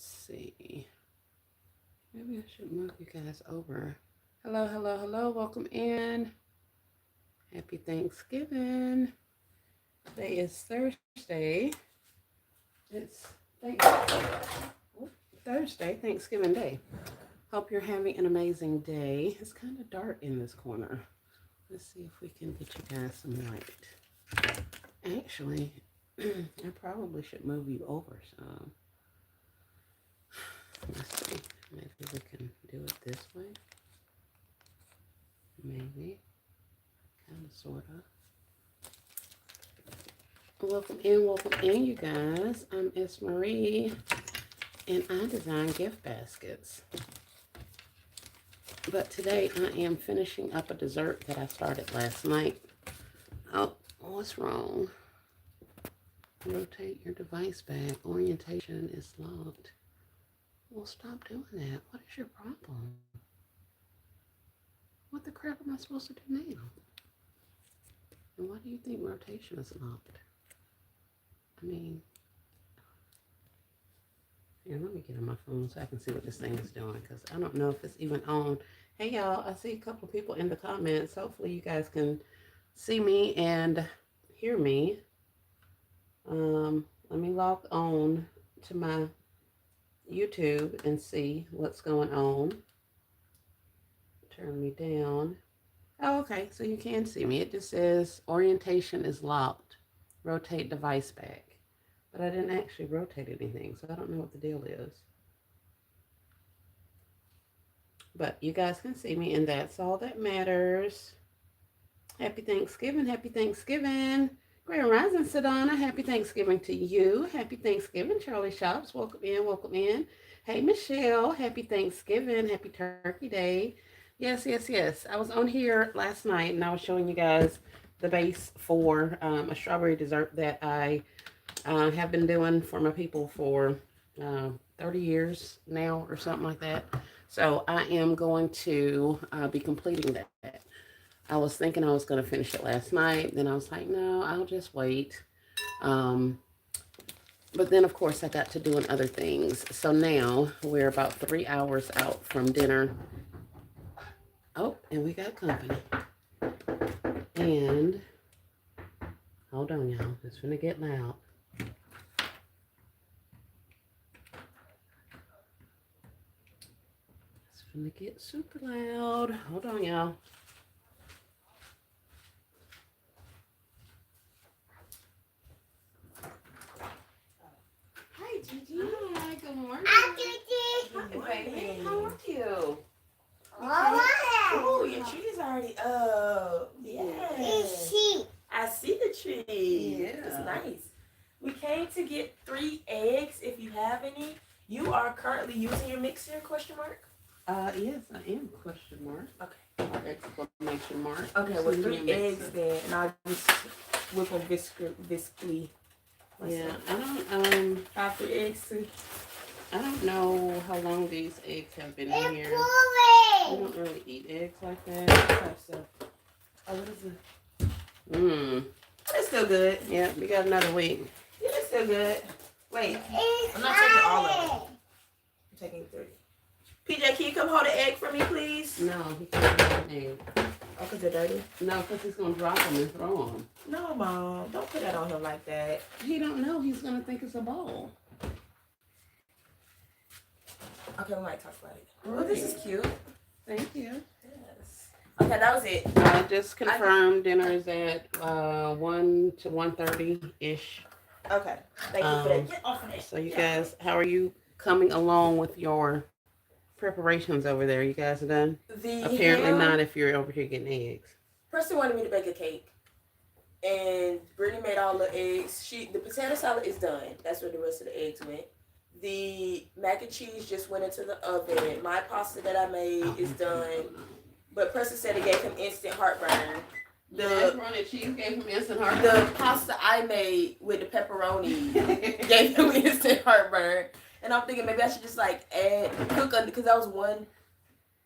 see. Maybe I should move you guys over. Hello, hello, hello. Welcome in. Happy Thanksgiving. Today is Thursday. It's Thursday, Thanksgiving Day. Hope you're having an amazing day. It's kind of dark in this corner. Let's see if we can get you guys some light. Actually, I probably should move you over some. Let's see. Maybe we can do it this way. Maybe. Kind of, sort of. Welcome in, you guys. I'm S. Marie, and I design gift baskets. But today I am finishing up a dessert that I started last night. Oh, what's wrong? Rotate your device back. Orientation is locked. Well, stop doing that. What is your problem? What the crap am I supposed to do now? And why do you think rotation is locked? I mean, here, let me get on my phone so I can see what this thing is doing, because I don't know if it's even on. Hey, y'all, I see a couple of people in the comments. Hopefully you guys can see me and hear me. Let me log on to my YouTube and see what's going on. Turn me down. Oh, okay, so you can see me. It just says orientation is locked. Rotate device back. But I didn't actually rotate anything, so I don't know what the deal is. But you guys can see me, and that's all that matters. Happy Thanksgiving. Happy Thanksgiving. Grand Rising, Sedona. Happy Thanksgiving to you. Happy Thanksgiving, Charlie Shops. Welcome in, welcome in. Hey, Michelle. Happy Thanksgiving. Happy Turkey Day. Yes, yes, yes. I was on here last night, and I was showing you guys the base for a strawberry dessert that I have been doing for my people for 30 years now or something like that. So I am going to be completing that. I was thinking I was going to finish it last night. Then I was like, no, I'll just wait. But then, of course, I got to doing other things. So now we're about 3 hours out from dinner. Oh, and we got company. And hold on, y'all. It's gonna get loud. It's gonna get super loud. Hold on, y'all. Hi, Gigi. Hi, good morning. Hi, Gigi. Hi, baby. How are you? Oh, your tree's already up. Yes. I see the tree. Yeah. It's nice. We came to get 3 eggs if you have any. You are currently using your mixer, question mark? Yes, I am, question mark. Okay. Or exclamation mark. Okay, well, 3 eggs then, and I'll just whip them viscally. Yeah, I don't, 3 eggs too. I don't know how long these eggs have been in here. We don't really eat eggs like that. So, oh, what is it? Mmm. It's still good. Yeah, we got another week. Yeah, it's still good. Wait, I'm not taking all of them. I'm taking 3. PJ, can you come hold an egg for me, please? No, he can't have an egg. Oh, because they're dirty? No, because he's going to drop them and throw them. No, Mom. Don't put that on him like that. He don't know. He's going to think it's a bowl. Okay, we might talk about it. Oh, this is cute. Thank you. Yes. Okay, that was it. I just confirmed dinner is at 1 to 1:30-ish. Okay. Thank you for that. Get off of that. So you guys, how are you coming along with your preparations over there? You guys are done? Apparently not if you're over here getting eggs. Preston wanted me to bake a cake. And Brittany made all the eggs. The potato salad is done. That's where the rest of the eggs went. The mac and cheese just went into the oven. My pasta that I made is done. But Preston said it gave him instant heartburn. The pepperoni cheese gave him instant heartburn. The pasta I made with the pepperoni gave him instant heartburn. And I'm thinking maybe I should just cook because that was one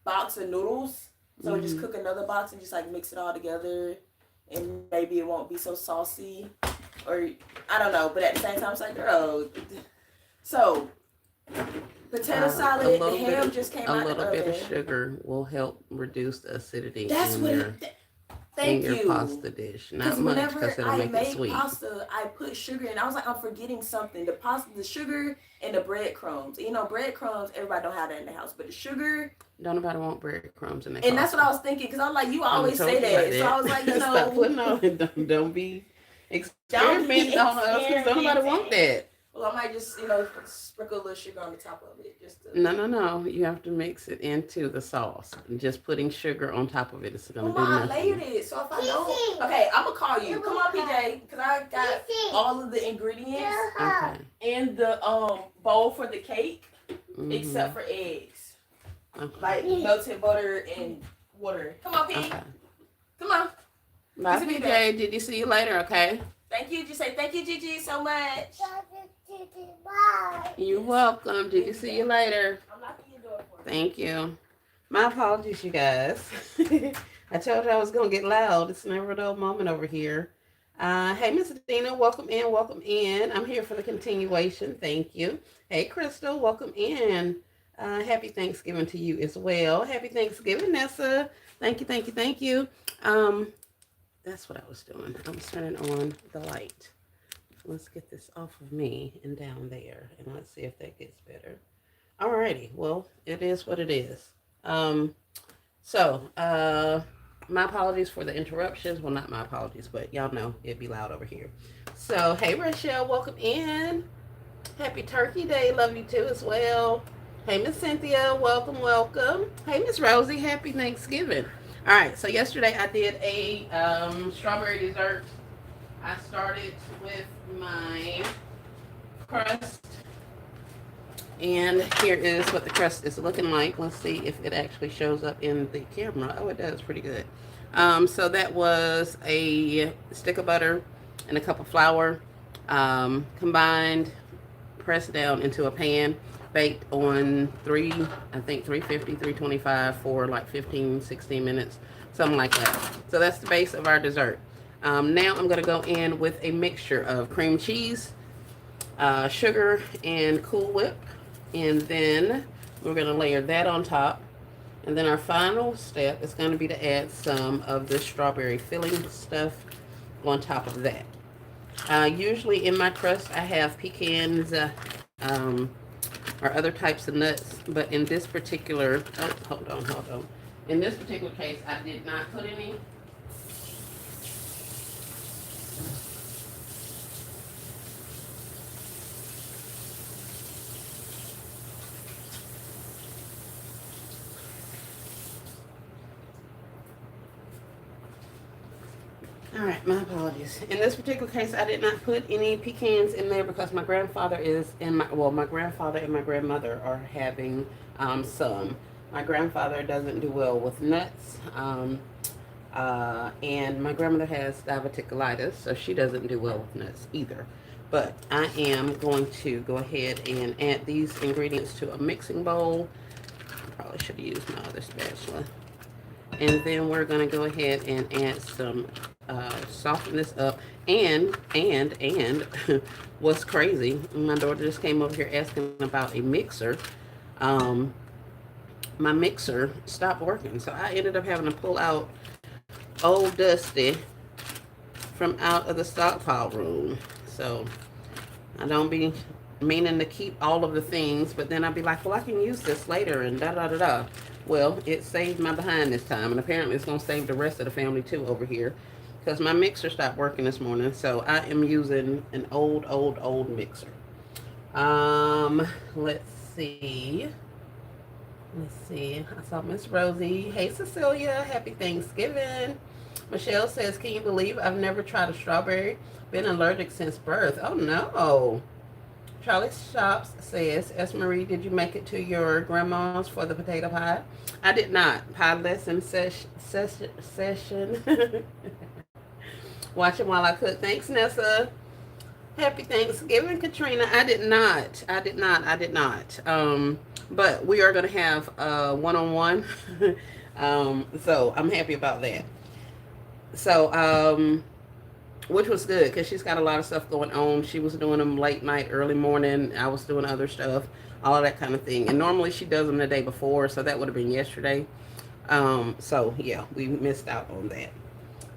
box of noodles. So just cook another box and just mix it all together. And maybe it won't be so saucy. Or I don't know. But at the same time, it's like, girl. So Potato A salad, little the bit ham of just came a out the little bit of oven. sugar will help reduce the acidity That's in what your it, thank you. pasta dish. Not Because much because whenever it'll I make it made sweet. pasta, I put sugar in. I was like, I'm forgetting something. The pasta, the sugar, and the breadcrumbs. You know, breadcrumbs, everybody don't have that in the house. But the sugar, Don't nobody want breadcrumbs in their and that's what pasta. I was thinking. Because I'm like, you I done always say told you about that. So I was like, that. Stop putting no. on it. Don't be Don't be experimenting on us because don't nobody want that. Well, I might just, sprinkle a little sugar on the top of it. Just to... No. You have to mix it into the sauce. Just putting sugar on top of it is going to do I nothing. layered it. So if I don't... Okay, I'm going to call you. Come on, PJ. Because I got all of the ingredients Okay. in the bowl for the cake, Mhm. except for eggs. Okay. Like melted butter and water. Come on, P. Okay. Come on. Bye, Kiss me PJ. Did you see you later? Okay. Thank you. Just say thank you, Gigi, so much. Bye. You're welcome. Did you see you later? I'm locking your door for you. Thank you. My apologies, you guys. I told you I was going to get loud. It's never a dull moment over here. Hey, Miss Dina, welcome in, welcome in. I'm here for the continuation. Thank you. Hey, Crystal, welcome in. Happy Thanksgiving to you as well. Happy Thanksgiving, Nessa. Thank you, thank you, thank you. That's what I was doing. I was turning on the light. Let's get this off of me and down there, and let's see if that gets better. Alrighty, well, it is what it is. My apologies for the interruptions. Well, not my apologies, but y'all know it'd be loud over here. So, hey, Rochelle, welcome in. Happy Turkey Day. Love you too as well. Hey, Miss Cynthia, welcome, welcome. Hey, Miss Rosie, happy Thanksgiving. All right, so yesterday I did a strawberry dessert. I started with my crust. And here is what the crust is looking like. Let's see if it actually shows up in the camera. Oh, it does pretty good. So that was a stick of butter and a cup of flour combined, pressed down into a pan, baked on 350, 325 for like 15, 16 minutes, something like that. So that's the base of our dessert. Now I'm going to go in with a mixture of cream cheese, sugar, and Cool Whip. And then we're going to layer that on top. And then our final step is going to be to add some of the strawberry filling stuff on top of that. Usually in my crust I have pecans or other types of nuts. But in this particular, hold on. In this particular case, I did not put any. All right, my apologies. In this particular case, I did not put any pecans in there because my grandfather my grandfather and my grandmother are having some. My grandfather doesn't do well with nuts, and my grandmother has diverticulitis, so she doesn't do well with nuts either. But I am going to go ahead and add these ingredients to a mixing bowl. I probably should have used my other spatula. And then we're going to go ahead and add some, soften this up. And what's crazy, my daughter just came over here asking about a mixer. My mixer stopped working. So I ended up having to pull out old Dusty from out of the stockpile room. So I don't be meaning to keep all of the things, but then I'd be like, well, I can use this later and da-da-da-da. Well, it saved my behind this time, and apparently it's going to save the rest of the family too over here because my mixer stopped working this morning, so I am using an old mixer. Let's see. I saw Miss Rosie. Hey, Cecilia. Happy Thanksgiving. Michelle says, can you believe I've never tried a strawberry? Been allergic since birth. Oh, no. Charlie Shops says, S. Marie, did you make it to your grandma's for the potato pie? I did not. Pie lesson session. Watching while I cook. Thanks, Nessa. Happy Thanksgiving, Katrina. I did not. But we are going to have a one-on-one. So I'm happy about that. So, which was good because she's got a lot of stuff going on. She was doing them late night, early morning. I was doing other stuff, all of that kind of thing. And normally she does them the day before, so that would have been yesterday. So yeah, we missed out on that.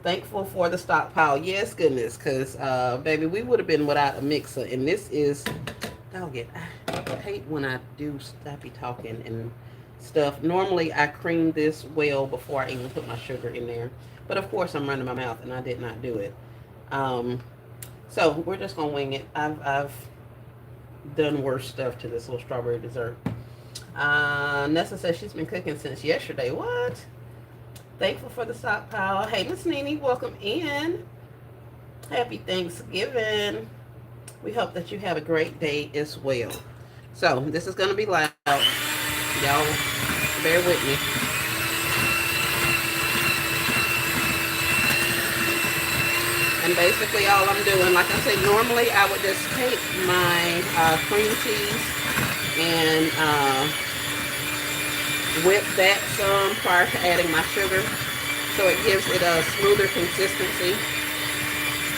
Thankful for the stockpile. Yes, goodness, because baby, we would have been without a mixer. And this is, dog it. I hate when I do stop be talking and stuff. Normally I cream this well before I even put my sugar in there. But of course I'm running my mouth and I did not do it. Um, so we're just gonna wing it. I've done worse stuff to this little strawberry dessert. Nessa says she's been cooking since yesterday. What? Thankful for the stockpile. Hey, Miss Nene, welcome in. Happy Thanksgiving. We hope that you have a great day as well. So this is gonna be loud. Y'all bear with me. And basically all I'm doing, like I said, normally I would just take my cream cheese and whip that some prior to adding my sugar. So it gives it a smoother consistency.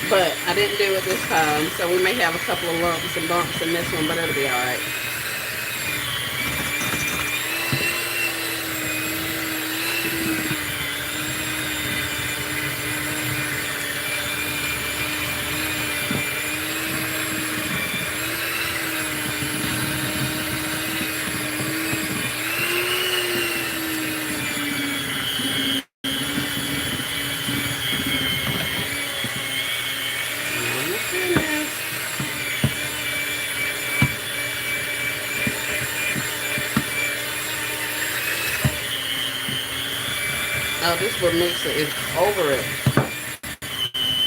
But I didn't do it this time. So we may have a couple of lumps and bumps in this one, but it'll be alright. Oh, this little mixer is over it.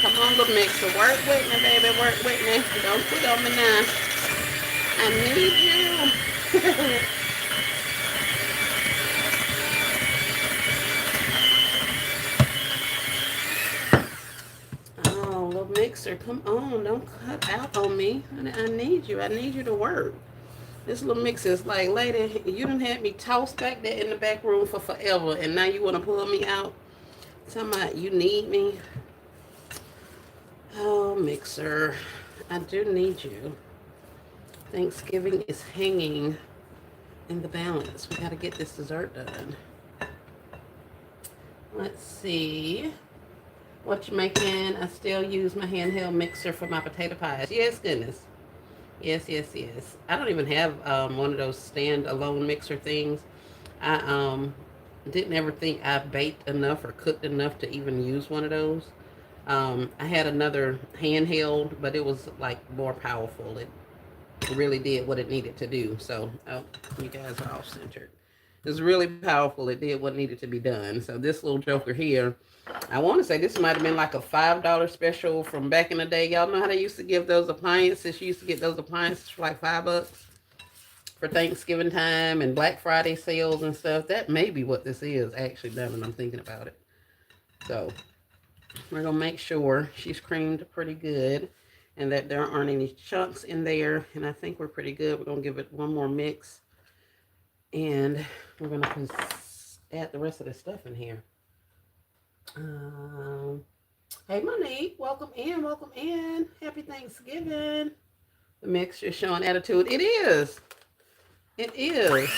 Come on, little mixer. Work with me, baby. Work with me. Don't quit on me now. I need you. Oh, little mixer. Come on. Don't cut out on me. I need you. I need you to work. This little mixer is like, lady, you done had me tossed back there in the back room for forever, and now you want to pull me out? Talking about you need me. Oh, mixer. I do need you. Thanksgiving is hanging in the balance. We got to get this dessert done. Let's see. What you making? I still use my handheld mixer for my potato pies. Yes, goodness. Yes, yes, yes. I don't even have one of those stand-alone mixer things. I didn't ever think I baked enough or cooked enough to even use one of those. I had another handheld, but it was like more powerful. It really did what it needed to do. So, oh, you guys are off centered. It was really powerful. It did what needed to be done. So this little joker here, I want to say this might have been like a $5 special from back in the day. Y'all know how they used to give those appliances? You used to get those appliances for like $5 for Thanksgiving time and Black Friday sales and stuff. That may be what this is actually, now that I'm thinking about it. So we're going to make sure she's creamed pretty good and that there aren't any chunks in there. And I think we're pretty good. We're going to give it one more mix. And we're going to add the rest of the stuff in here. Hey, Monique, welcome in, welcome in. Happy Thanksgiving. The mixture showing attitude. It is. It is.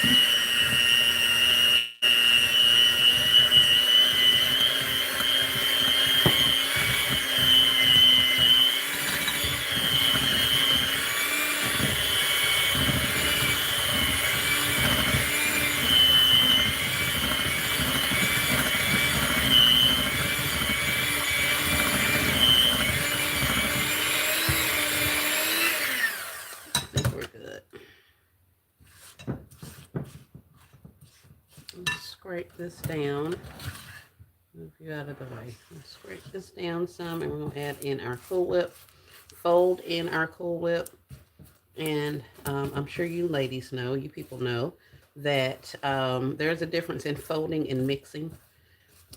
Scrape this down. Move you out of the way. Let's scrape this down some, and we're going to add in our Cool Whip. Fold in our Cool Whip. And I'm sure you ladies know, you people know, that there's a difference in folding and mixing.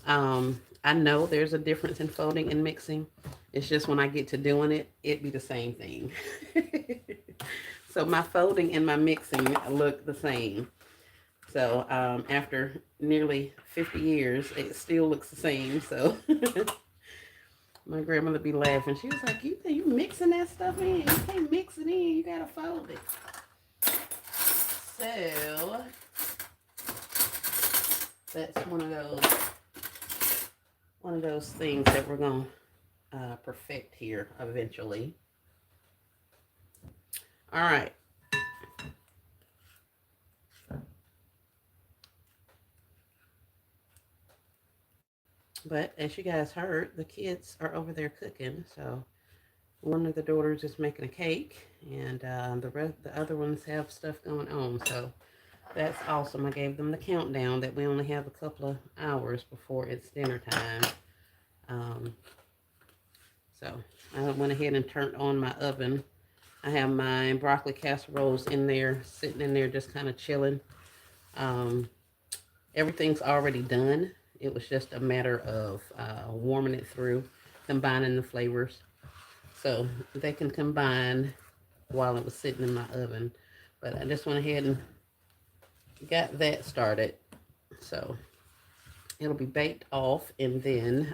I know there's a difference in folding and mixing. It's just when I get to doing it, it be the same thing. So my folding and my mixing look the same. So after nearly 50 years, it still looks the same. So My grandmother be laughing. She was like, you mixing that stuff in. You can't mix it in. You got to fold it. So, that's one of those things that we're going to perfect here eventually. All right. But as you guys heard, the kids are over there cooking. So one of the daughters is making a cake, and the other ones have stuff going on. So that's awesome. I gave them the countdown that we only have a couple of hours before it's dinner time. So I went ahead and turned on my oven. I have my broccoli casseroles in there, sitting in there, just kind of chilling. Everything's already done. It was just a matter of warming it through, combining the flavors. So they can combine while it was sitting in my oven. But I just went ahead and got that started. So it'll be baked off and then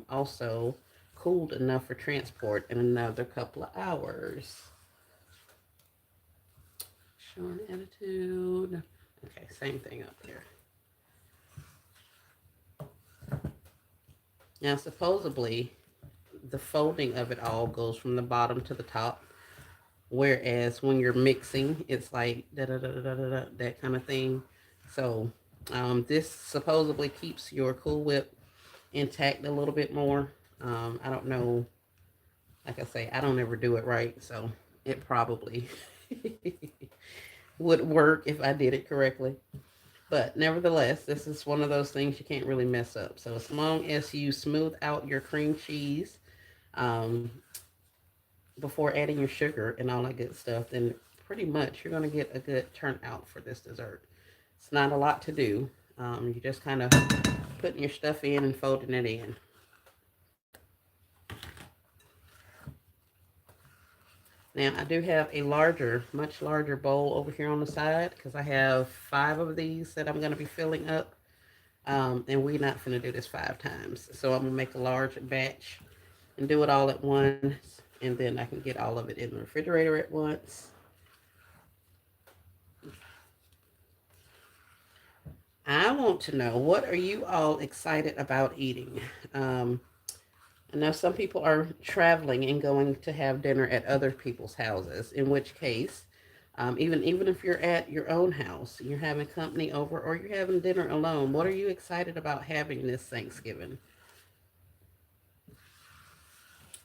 also cooled enough for transport in another couple of hours. Showing attitude. Okay, same thing up here. Now, supposedly, the folding of it all goes from the bottom to the top. Whereas when you're mixing, it's like da-da-da-da-da-da, that kind of thing. So, this supposedly keeps your Cool Whip intact a little bit more. I don't know. Like I say, I don't ever do it right. So, it probably would work if I did it correctly. But nevertheless, this is one of those things you can't really mess up. So as long as you smooth out your cream cheese before adding your sugar and all that good stuff, then pretty much you're going to get a good turnout for this dessert. It's not a lot to do. You just kind of putting your stuff in and folding it in. Now, I do have a much larger bowl over here on the side because I have 5 of these that I'm going to be filling up. And we're not going to do this 5 times. So I'm going to make a large batch and do it all at once. And then I can get all of it in the refrigerator at once. I want to know, what are you all excited about eating? I know some people are traveling and going to have dinner at other people's houses, in which case, even if you're at your own house, you're having company over, or you're having dinner alone, what are you excited about having this Thanksgiving?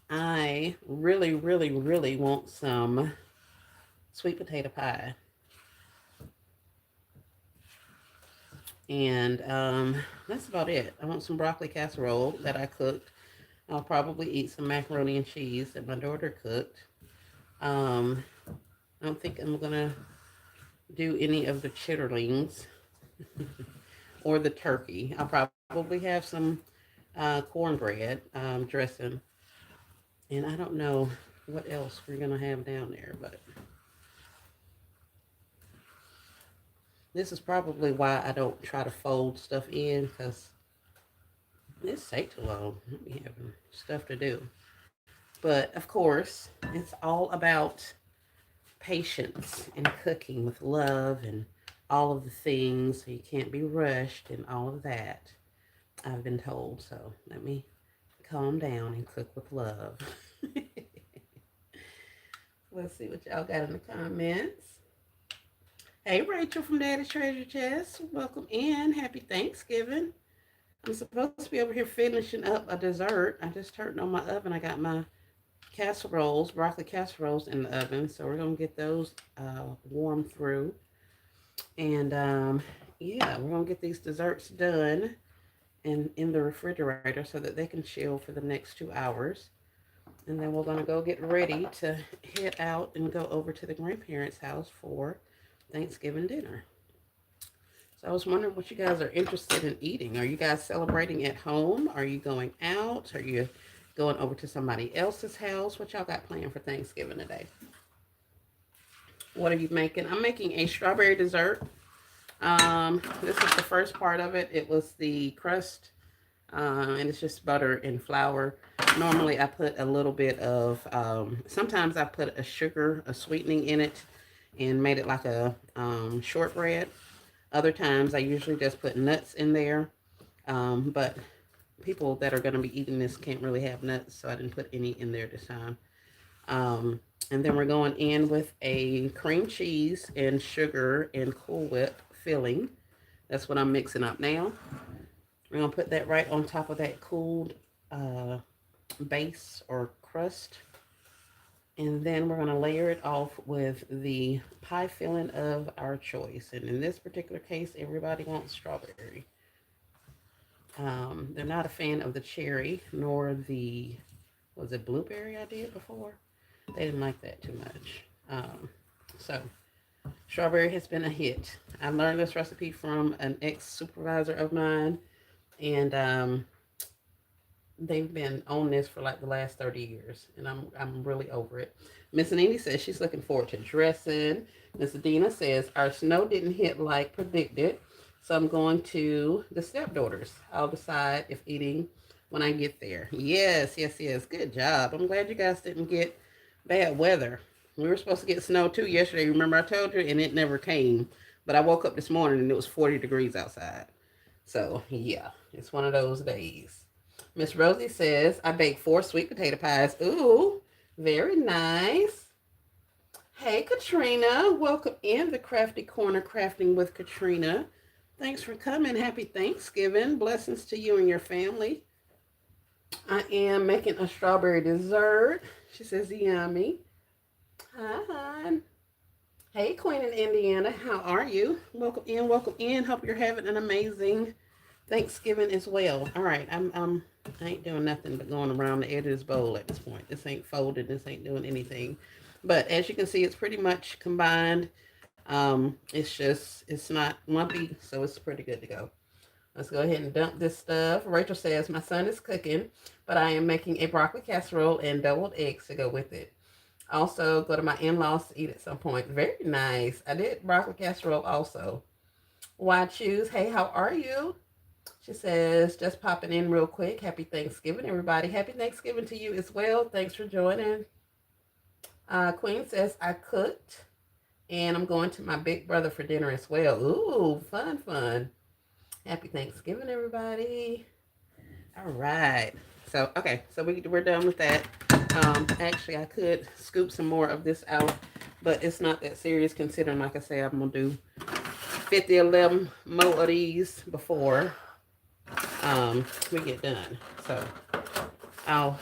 I really, really, really want some sweet potato pie. And that's about it. I want some broccoli casserole that I cooked. I'll probably eat some macaroni and cheese that my daughter cooked. I don't think I'm going to do any of the chitterlings or the turkey. I'll probably have some cornbread dressing. And I don't know what else we're going to have down there, but this is probably why I don't try to fold stuff in, because this takes too long. We having stuff to do. But of course, it's all about patience and cooking with love and all of the things. So you can't be rushed and all of that, I've been told. So let me calm down and cook with love. Let's see what y'all got in the comments. Hey, Rachel from Daddy's Treasure Chest. Welcome in. Happy Thanksgiving. I'm supposed to be over here finishing up a dessert. I just turned on my oven. I got my casseroles, broccoli casseroles in the oven. So we're going to get those warm through. And yeah, we're going to get these desserts done and in the refrigerator so that they can chill for the next 2 hours. And then we're going to go get ready to head out and go over to the grandparents' house for Thanksgiving dinner. So I was wondering what you guys are interested in eating. Are you guys celebrating at home? Are you going out? Are you going over to somebody else's house? What y'all got planned for Thanksgiving today? What are you making? I'm making a strawberry dessert. This is the first part of it. It was the crust, and it's just butter and flour. Normally I put a little bit of, sometimes I put a sweetening in it and made it like a shortbread. Other times I usually just put nuts in there. But people that are going to be eating this can't really have nuts, so I didn't put any in there this time. Um, and then we're going in with a cream cheese and sugar and Cool Whip filling. That's what I'm mixing up now. We're going to put that right on top of that cooled uh, base or crust. And then we're going to layer it off with the pie filling of our choice. And in this particular case, everybody wants strawberry. They're not a fan of the cherry, nor the, was it blueberry I did before? They didn't like that too much. So, strawberry has been a hit. I learned this recipe from an ex-supervisor of mine, and they've been on this for like the last 30 years, and I'm really over it. Miss Anini says she's looking forward to dressing. Miss Adina says our snow didn't hit like predicted, so I'm going to the stepdaughters. I'll decide if eating when I get there. Yes, yes, yes. Good job. I'm glad you guys didn't get bad weather. We were supposed to get snow too yesterday. Remember I told you, and it never came. But I woke up this morning and it was 40 degrees outside. So yeah, it's one of those days. Miss Rosie says, I baked 4 sweet potato pies. Ooh, very nice. Hey, Katrina. Welcome in the Crafty Corner, Crafting with Katrina. Thanks for coming. Happy Thanksgiving. Blessings to you and your family. I am making a strawberry dessert. She says, yummy. Hi. Hey, Queen in Indiana. How are you? Welcome in. Welcome in. Hope you're having an amazing Thanksgiving as well. All right. I ain't doing nothing but going around the edge of this bowl at this point. This ain't folded. This ain't doing anything. But as you can see, it's pretty much combined. It's not lumpy, so it's pretty good to go. Let's go ahead and dump this stuff. Rachel says, my son is cooking, but I am making a broccoli casserole and deviled eggs to go with it. Also, go to my in-laws to eat at some point. Very nice. I did broccoli casserole also. Why choose? Hey, how are you? She says, just popping in real quick. Happy Thanksgiving, everybody. Happy Thanksgiving to you as well. Thanks for joining. Queen says, I cooked, and I'm going to my big brother for dinner as well. Ooh, fun, fun. Happy Thanksgiving, everybody. All right. So, okay. So we're done with that. Actually, I could scoop some more of this out, but it's not that serious considering, like I say, I'm going to do 50, 11 more of these before we get done. So I'll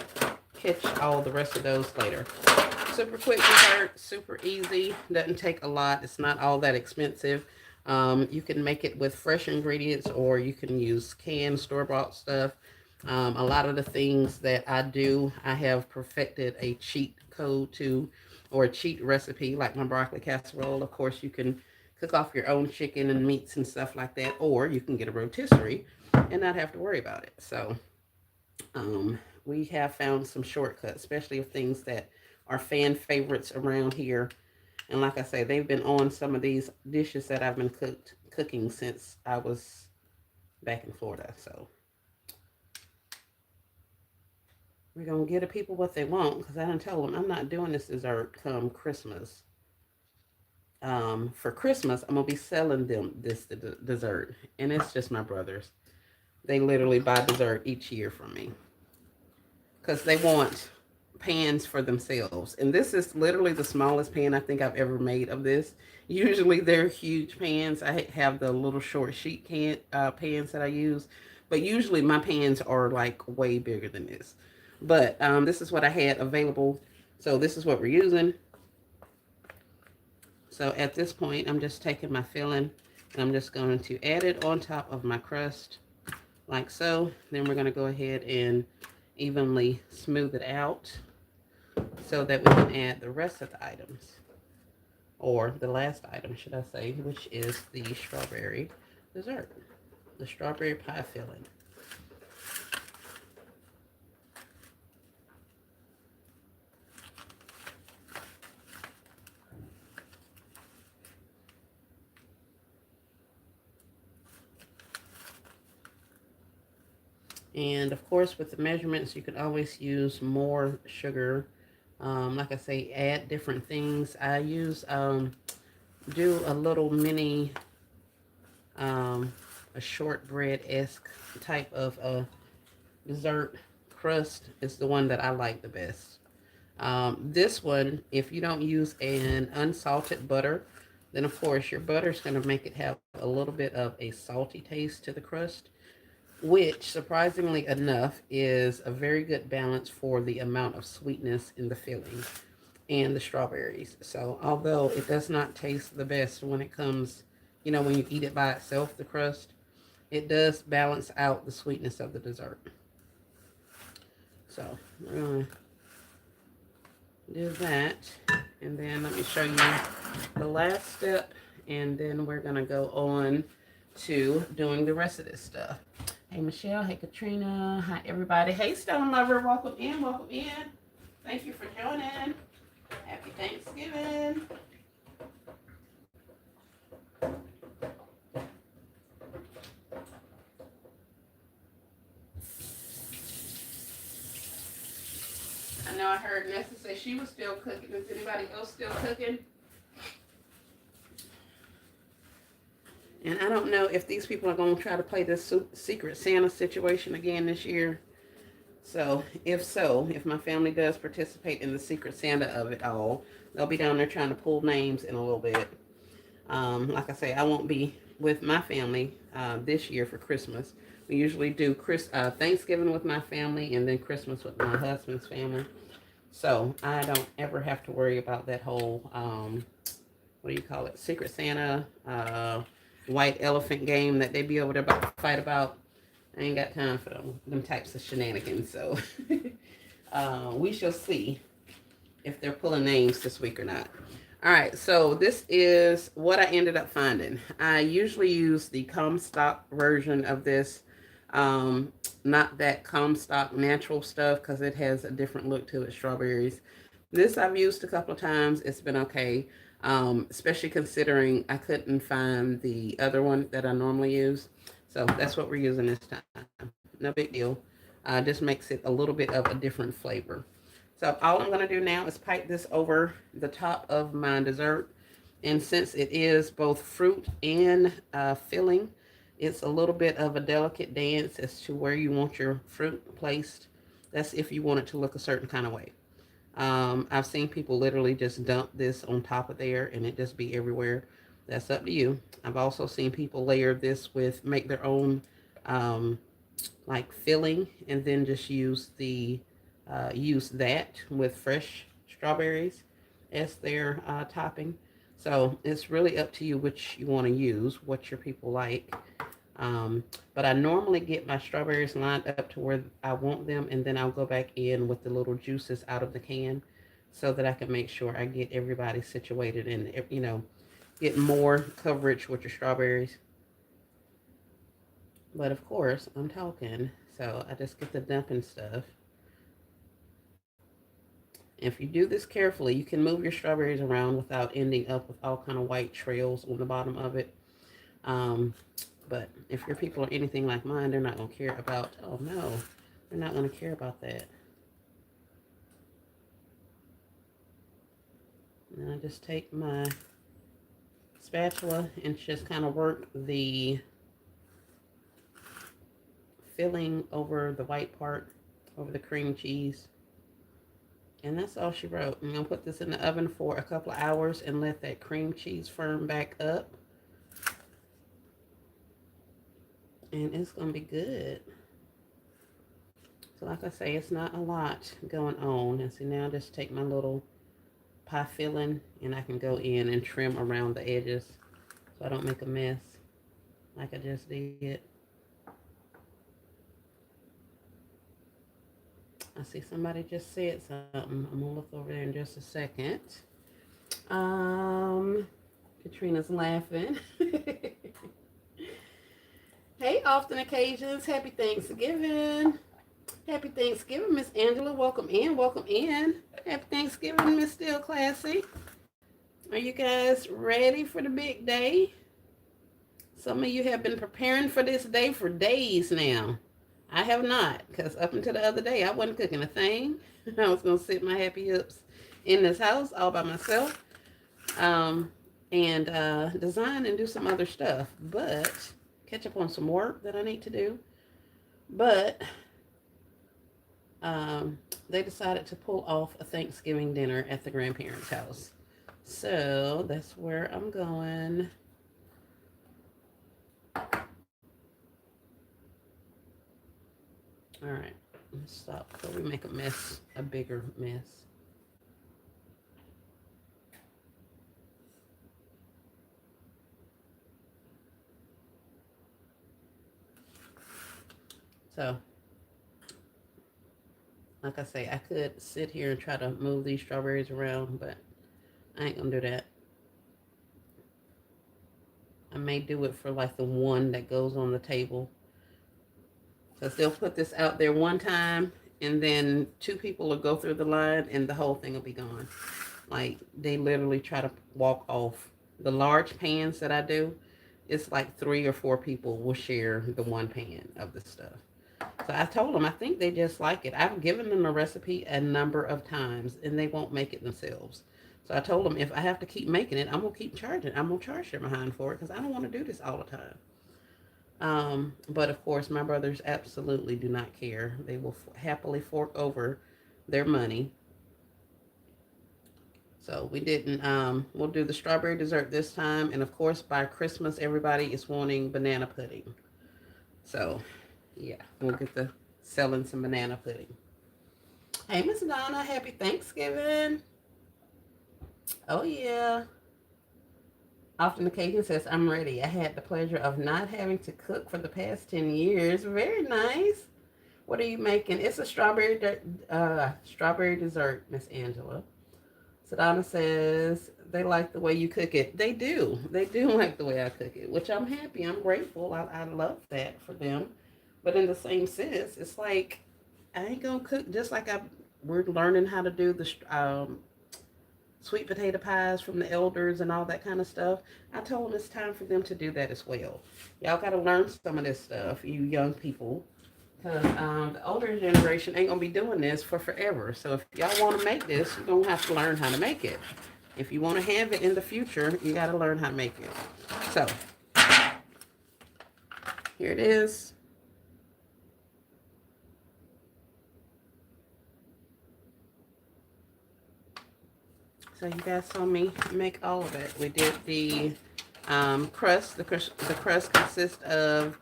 catch all the rest of those later. Super quick dessert, super easy, doesn't take a lot. It's not all that expensive. You can make it with fresh ingredients, or you can use canned store-bought stuff. A lot of the things that I do, I have perfected a cheat code to, or a cheat recipe, like my broccoli casserole. Of course, you can cook off your own chicken and meats and stuff like that, or you can get a rotisserie and not have to worry about it. So we have found some shortcuts, especially of things that are fan favorites around here. And like I say, they've been on some of these dishes that I've been cooking since I was back in Florida. So we're going to give the people what they want, because I done told them I'm not doing this dessert come Christmas. For Christmas, I'm going to be selling them this dessert. And it's just my brothers. They literally buy dessert each year from me, because they want pans for themselves. And this is literally the smallest pan I think I've ever made of this. Usually they're huge pans. I have the little short sheet pans that I use, but usually my pans are like way bigger than this. But this is what I had available, so this is what we're using. So at this point, I'm just taking my filling and I'm just going to add it on top of my crust like so. Then we're going to go ahead and evenly smooth it out so that we can add the rest of the items, or the last item, should I say, which is the strawberry dessert, the strawberry pie filling. And of course, with the measurements, you can always use more sugar. Like I say, add different things. I use, do a little mini, um, a shortbread-esque type of dessert crust is the one that I like the best. This one, if you don't use an unsalted butter, then of course your butter is going to make it have a little bit of a salty taste to the crust, which surprisingly enough is a very good balance for the amount of sweetness in the filling and the strawberries. So although it does not taste the best when it comes, when you eat it by itself, the crust, it does balance out the sweetness of the dessert. So we're going to do that. And then let me show you the last step. And then we're going to go on to doing the rest of this stuff. Hey, Michelle. Hey, Katrina. Hi, everybody. Hey, Stone Lover. Welcome in. Welcome in. Thank you for joining. Happy Thanksgiving. I know I heard Nessa say she was still cooking. Is anybody else still cooking? And I don't know if these people are going to try to play this Secret Santa situation again this year. So, if my family does participate in the Secret Santa of it all, they'll be down there trying to pull names in a little bit. Like I say, I won't be with my family this year for Christmas. We usually do Thanksgiving with my family and then Christmas with my husband's family. So, I don't ever have to worry about that whole, what do you call it, Secret Santa, white elephant game that they be over there about to fight about. I ain't got time for them types of shenanigans. So we shall see if they're pulling names this week or not. All right, so this is what I ended up finding. I usually use the Comstock version of this, not that Comstock natural stuff because it has a different look to it, strawberries. This I've used a couple of times. It's been okay. Especially considering I couldn't find the other one that I normally use. So that's what we're using this time. No big deal. Just makes it a little bit of a different flavor. So all I'm going to do now is pipe this over the top of my dessert. And since it is both fruit and filling, it's a little bit of a delicate dance as to where you want your fruit placed. That's if you want it to look a certain kind of way. I've seen people literally just dump this on top of there and it just be everywhere. That's up to you. I've also seen people layer this with, make their own, like filling and then just use that with fresh strawberries as their topping. So it's really up to you which you want to use, what your people like. But I normally get my strawberries lined up to where I want them, and then I'll go back in with the little juices out of the can so that I can make sure I get everybody situated and, get more coverage with your strawberries. But of course, I'm talking, so I just get the dumping stuff. If you do this carefully, you can move your strawberries around without ending up with all kind of white trails on the bottom of it. But if your people are anything like mine, they're not going to care about, oh no, they're not going to care about that. And I just take my spatula and just kind of work the filling over the white part, over the cream cheese. And that's all she wrote. I'm going to put this in the oven for a couple of hours and let that cream cheese firm back up. And it's going to be good. So like I say, it's not a lot going on. And see, now I just take my little pie filling and I can go in and trim around the edges so I don't make a mess like I just did. I see somebody just said something. I'm going to look over there in just a second. Katrina's laughing. Hey, Often Occasions. Happy Thanksgiving. Happy Thanksgiving, Miss Angela. Welcome in. Welcome in. Happy Thanksgiving, Miss Still Classy. Are you guys ready for the big day? Some of you have been preparing for this day for days now. I have not, because up until the other day, I wasn't cooking a thing. I was going to sit my happy hips in this house all by myself, um, and design and do some other stuff, but catch up on some work that I need to do. But um, they decided to pull off a Thanksgiving dinner at the grandparents' house. So that's where I'm going. All right, let's stop before we make a mess, a bigger mess. So, like I say, I could sit here and try to move these strawberries around, but I ain't gonna do that. I may do it for like the one that goes on the table. Because they'll put this out there one time, and then two people will go through the line, and the whole thing will be gone. Like, they literally try to walk off. The large pans that I do, it's like 3 or 4 people will share the one pan of the stuff. So I told them, I think they just like it. I've given them the recipe a number of times, and they won't make it themselves. So I told them, if I have to keep making it, I'm going to keep charging. I'm going to charge them behind for it, because I don't want to do this all the time. But of course, my brothers absolutely do not care. They will happily fork over their money. So we didn't, we'll do the strawberry dessert this time. And of course, by Christmas, everybody is wanting banana pudding. So yeah, we'll get the selling some banana pudding. Hey, Miss Donna, happy Thanksgiving. Oh yeah. Often occasion says, I'm ready. I had the pleasure of not having to cook for the past 10 years. Very nice. What are you making? It's a strawberry dessert, Miss Angela. Sadonna says, they like the way you cook it. They do. They do like the way I cook it, which I'm happy. I'm grateful. I love that for them. But in the same sense, it's like, I ain't going to cook just like we're learning how to do the sweet potato pies from the elders and all that kind of stuff. I told them it's time for them to do that as well. Y'all got to learn some of this stuff, you young people, because the older generation ain't going to be doing this for forever. So if y'all want to make this, you're going to have to learn how to make it. If you want to have it in the future, you got to learn how to make it. So here it is. So you guys saw me make all of it. We did the crust. The crust consists of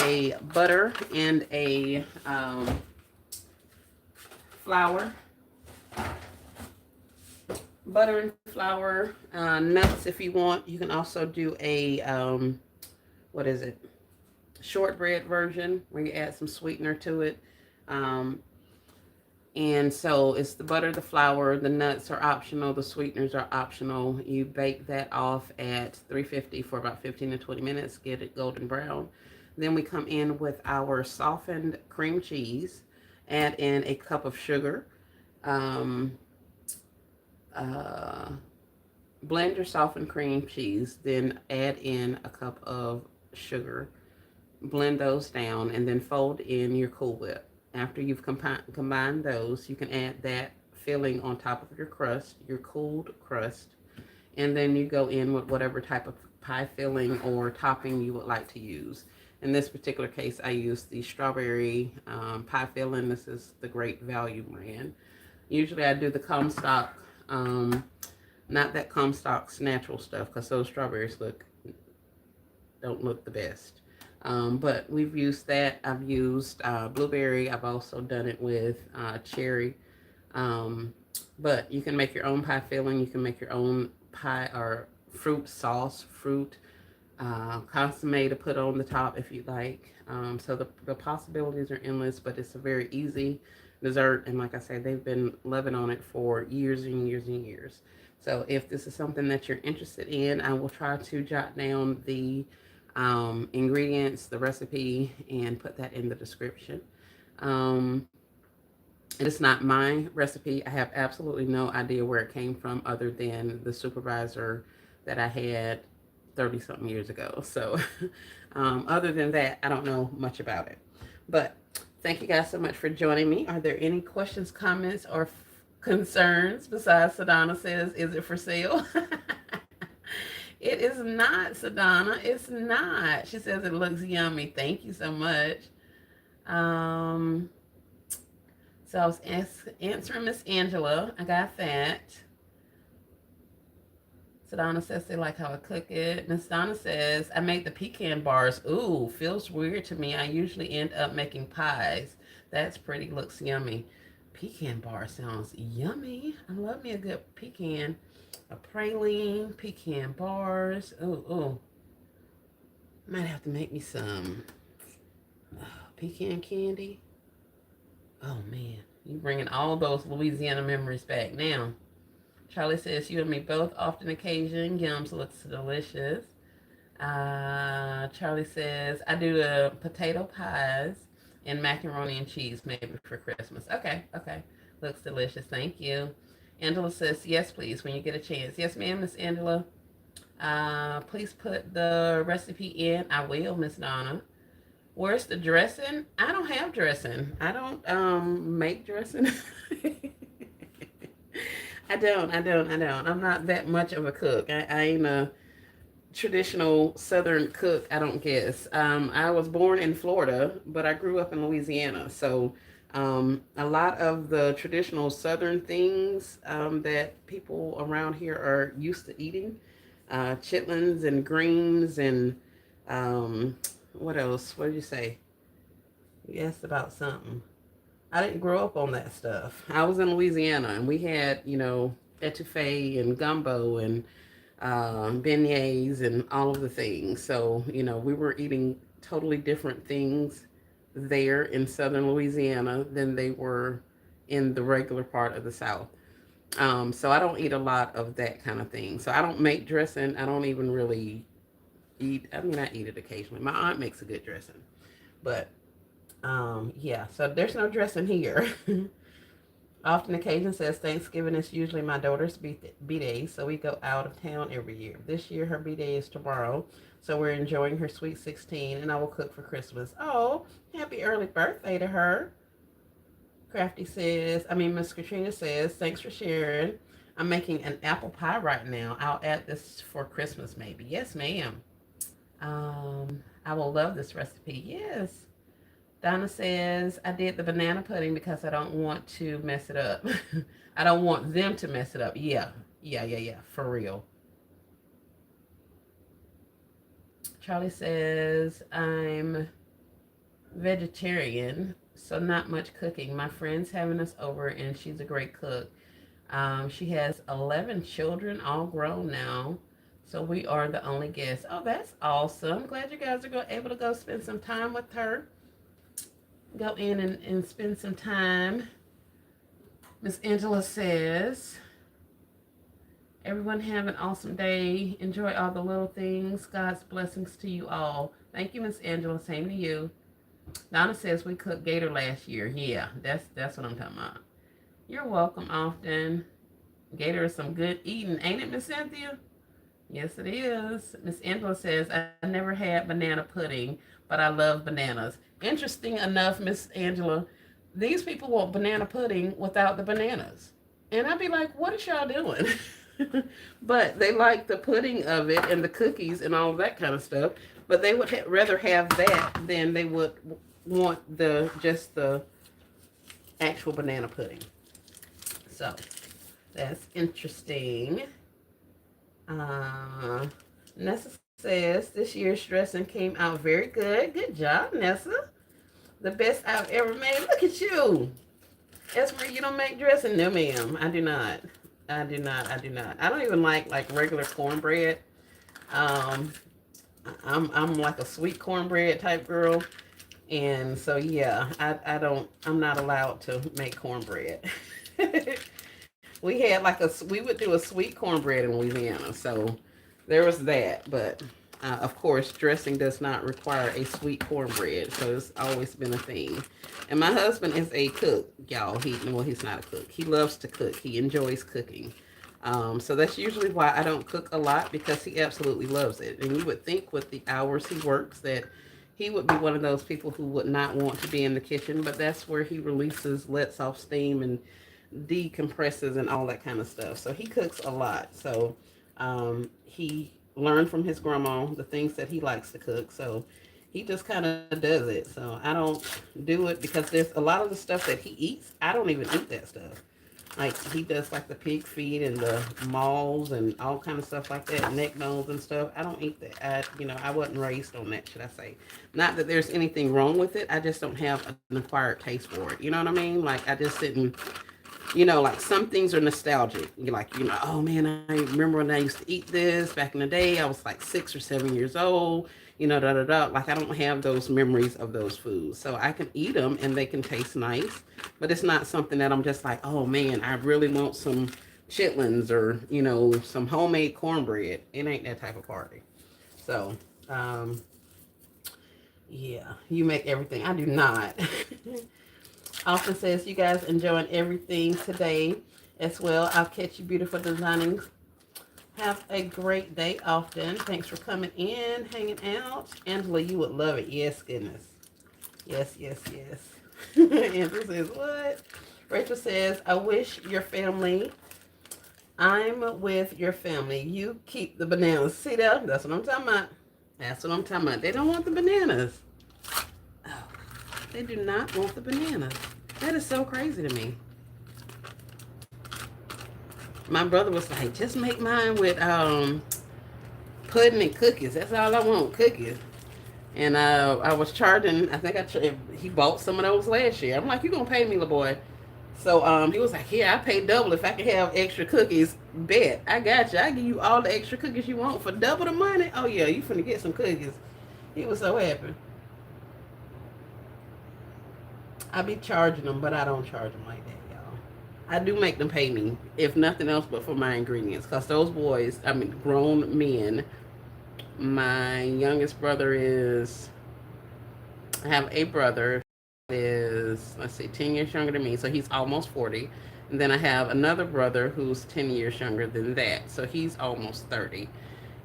a butter and a flour. Butter and flour, nuts if you want. You can also do a, what is it? Shortbread version where you add some sweetener to it. And so it's the butter, the flour, the nuts are optional, the sweeteners are optional. You bake that off at 350 for about 15 to 20 minutes, get it golden brown. Then we come in with our softened cream cheese, add in a cup of sugar. Blend your softened cream cheese, then add in a cup of sugar. Blend those down, and then fold in your Cool Whip. After you've combined those, you can add that filling on top of your crust, your cooled crust, and then you go in with whatever type of pie filling or topping you would like to use. In this particular case, I use the strawberry pie filling. This is the Great Value brand. Usually I do the Comstock, not that Comstock's natural stuff, because those strawberries don't look the best. But we've used that. I've used blueberry. I've also done it with cherry. But you can make your own pie filling. You can make your own pie or fruit sauce, fruit consomme to put on the top if you like. So the possibilities are endless, but it's a very easy dessert. And like I said, they've been loving on it for years and years and years. So if this is something that you're interested in, I will try to jot down the ingredients, the recipe, and put that in the description. It's not my recipe. I have absolutely no idea where it came from other than the supervisor that I had 30 something years ago. So other than that, I don't know much about it. But Thank you guys so much for joining me. Are there any questions, comments, or concerns besides Sadonna says, is it for sale? It is not, Sadonna. It's not. She says it looks yummy. Thank you so much. Um, so I was answering Miss Angela. I got that. Sadonna says they like how I cook it. Miss Donna says, I make the pecan bars. Ooh, feels weird to me. I usually end up making pies. That's pretty. Looks yummy. Pecan bar sounds yummy. I love me a good pecan. A praline, pecan bars. Ooh, ooh. Might have to make me some pecan candy. Oh, man. You bringing all those Louisiana memories back now. Charlie says, you and me both, often occasion. Yums looks delicious. Charlie says, I do the potato pies and macaroni and cheese maybe for Christmas. Okay, okay. Looks delicious. Thank you. Angela says, yes, please, when you get a chance. Yes, ma'am, Miss Angela. Please put the recipe in. I will, Miss Donna. Where's the dressing? I don't have dressing. I don't make dressing. I don't. I'm not that much of a cook. I ain't a traditional Southern cook, I don't guess. I was born in Florida, but I grew up in Louisiana. So a lot of the traditional Southern things that people around here are used to eating, chitlins and greens and what else? What did you say? You asked about something. I didn't grow up on that stuff. I was in Louisiana and we had, etouffee and gumbo and beignets and all of the things. So, we were eating totally different things there in southern Louisiana than they were in the regular part of the South. So I don't eat a lot of that kind of thing. So I don't make dressing. I don't even really eat. I mean, I eat it occasionally. My aunt makes a good dressing. But yeah, so there's no dressing here. Often occasion says Thanksgiving is usually my daughter's B-day, so we go out of town every year. This year her B-day is tomorrow, so we're enjoying her sweet 16, and I will cook for Christmas. Oh, happy early birthday to her. Miss Katrina says, thanks for sharing. I'm making an apple pie right now. I'll add this for Christmas maybe. Yes, ma'am. I will love this recipe. Yes. Donna says, I did the banana pudding because I don't want to mess it up. I don't want them to mess it up. Yeah. For real. Charlie says, I'm vegetarian, so not much cooking. My friend's having us over and she's a great cook. She has 11 children, all grown now. So we are the only guests. Oh, that's awesome. Glad you guys are able to go spend some time with her. Go in and spend some time. Miss Angela says, everyone have an awesome day. Enjoy all the little things. God's blessings to you all. Thank you, Miss Angela. Same to you. Donna says we cooked gator last year. Yeah, that's what I'm talking about. You're welcome, often. Gator is some good eating, ain't it, Miss Cynthia? Yes, it is. Miss Angela says, I never had banana pudding, but I love bananas. Interesting enough, Miss Angela, these people want banana pudding without the bananas. And I'd be like, what is y'all doing? But they like the pudding of it and the cookies and all of that kind of stuff. But they would rather have that than they would want just the actual banana pudding. So that's interesting. Nessa says this year's dressing came out very good. Good job, Nessa. The best I've ever made. Look at you. Esmer, you don't make dressing? No, ma'am. I do not. I don't even like regular cornbread. I'm like a sweet cornbread type girl. And so yeah, I'm not allowed to make cornbread. We would do a sweet cornbread in Louisiana. So there was that, but of course, dressing does not require a sweet cornbread, so it's always been a thing. And my husband is a cook, y'all. He's not a cook. He loves to cook. He enjoys cooking. So that's usually why I don't cook a lot, because he absolutely loves it. And you would think with the hours he works that he would be one of those people who would not want to be in the kitchen, but that's where he lets off steam and decompresses and all that kind of stuff. So he cooks a lot. So he learned from his grandma the things that he likes to cook. So he just kind of does it. So I don't do it because there's a lot of the stuff that he eats. I don't even eat that stuff. Like he does like the pig feet and the malls and all kind of stuff like that, neck bones and stuff. I don't eat that. I wasn't raised on that, should I say. Not that there's anything wrong with it. I just don't have an acquired taste for it. You know what I mean? Like I just didn't, like some things are nostalgic. You're like, oh man, I remember when I used to eat this back in the day. I was like 6 or 7 years old. Da da da. Like I don't have those memories of those foods, so I can eat them and they can taste nice, but it's not something that I'm just like, oh man, I really want some chitlins or some homemade cornbread. It ain't that type of party. So, yeah, you make everything. I do not. Austin says, you guys enjoying everything today as well. I'll catch you beautiful designing. Have a great day, Austin. Thanks for coming in, hanging out. Angela, you would love it. Yes, goodness. Yes, yes, yes. Angela says, what? Rachel says, I wish your family. I'm with your family. You keep the bananas. See that? That's what I'm talking about. That's what I'm talking about. They don't want the bananas. Oh, they do not want the bananas. That is so crazy to me. My brother was like, just make mine with pudding and cookies. That's all I want, cookies. And I was charging, I think he bought some of those last year. I'm like, you going to pay me, little boy. So he was like, yeah, I pay double if I can have extra cookies. Bet. I got you. I give you all the extra cookies you want for double the money. Oh, yeah, you finna get some cookies. He was so happy. I be charging them, but I don't charge them like that. I do make them pay me, if nothing else but for my ingredients. Because those boys, grown men, my youngest brother I have a brother is, 10 years younger than me. So he's almost 40. And then I have another brother who's 10 years younger than that. So he's almost 30.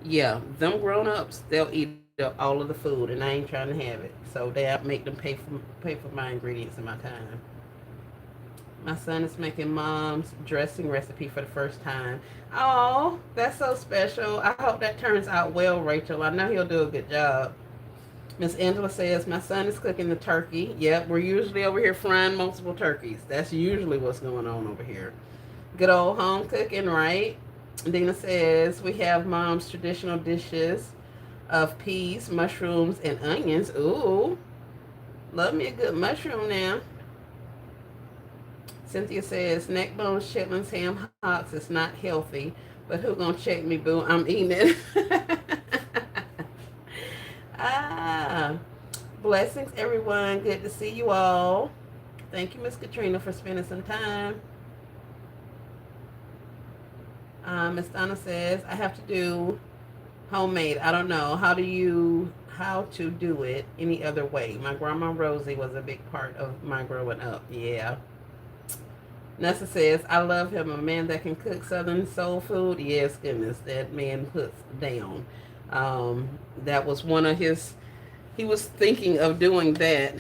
Yeah, them grown-ups, they'll eat up all of the food, and I ain't trying to have it. So they make them pay for my ingredients and my time. My son is making mom's dressing recipe for the first time. Oh, that's so special. I hope that turns out well, Rachel. I know he'll do a good job. Miss Angela says, my son is cooking the turkey. Yep, we're usually over here frying multiple turkeys. That's usually what's going on over here. Good old home cooking, right? Dina says, we have mom's traditional dishes of peas, mushrooms, and onions. Ooh, love me a good mushroom now. Cynthia says, neck bones, chitlins, ham hocks is not healthy, but who gonna check me, boo? I'm eating it. Blessings, everyone. Good to see you all. Thank you, Miss Katrina, for spending some time. Miss Donna says, I have to do homemade. I don't know. How to do it any other way? My grandma Rosie was a big part of my growing up. Yeah. Nessa says, I love him, a man that can cook Southern soul food. Yes, goodness, that man puts down. That was one of his, he was thinking of doing that,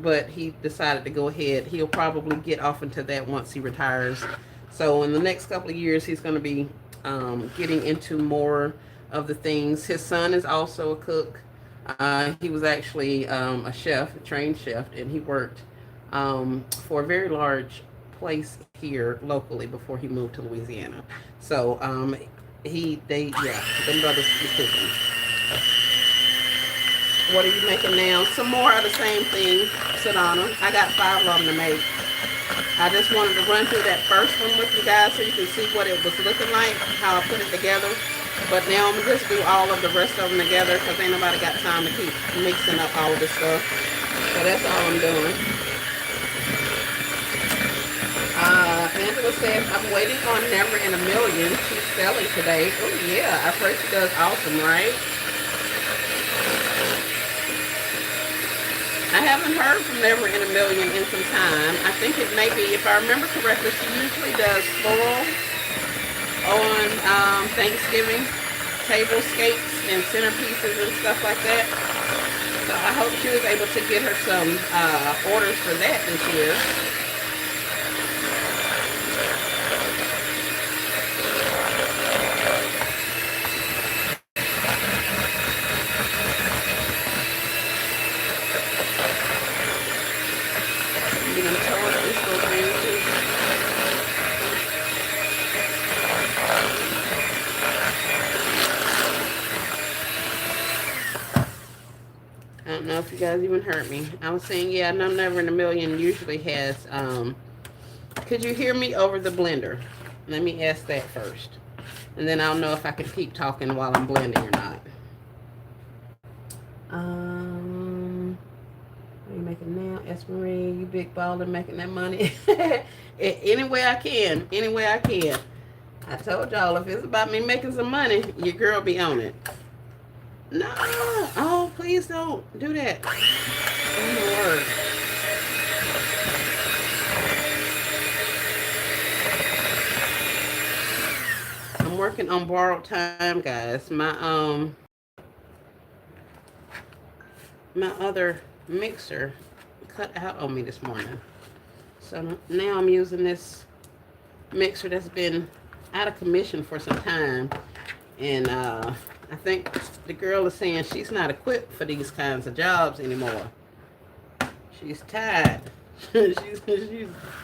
but he decided to go ahead. He'll probably get off into that once he retires. So in the next couple of years, he's going to be getting into more of the things. His son is also a cook. He was actually a chef, a trained chef, and he worked for a very large place here locally before he moved to Louisiana. So them brothers be cooking. What are you making now? Some more of the same thing, Sedona. I got 5 of them to make. I just wanted to run through that first one with you guys so you can see what it was looking like, how I put it together. But now I'm going to just do all of the rest of them together because ain't nobody got time to keep mixing up all this stuff. So that's all I'm doing. Angela says, I'm waiting on Never in a Million. She's selling today. Oh, yeah. I've heard she does awesome, right? I haven't heard from Never in a Million in some time. I think it may be, if I remember correctly, she usually does floral on Thanksgiving, tablescapes and centerpieces and stuff like that. So So I hope she was able to get her some orders for that this year. You know, tell us this little thing too. I don't know if you guys even heard me. I was saying, yeah, No Never in a Million usually has, could you hear me over the blender? Let me ask that first. And then I'll know if I can keep talking while I'm blending or not. What are you making now? Esmeree, you big baller making that money. Any way I can. Any way I can. I told y'all if it's about me making some money, your girl be on it. No. Oh, please don't do that. Oh, my word. I'm working on borrowed time, guys. My other mixer cut out on me this morning. So now I'm using this mixer that's been out of commission for some time. And I think the girl is saying she's not equipped for these kinds of jobs anymore. She's tired. she's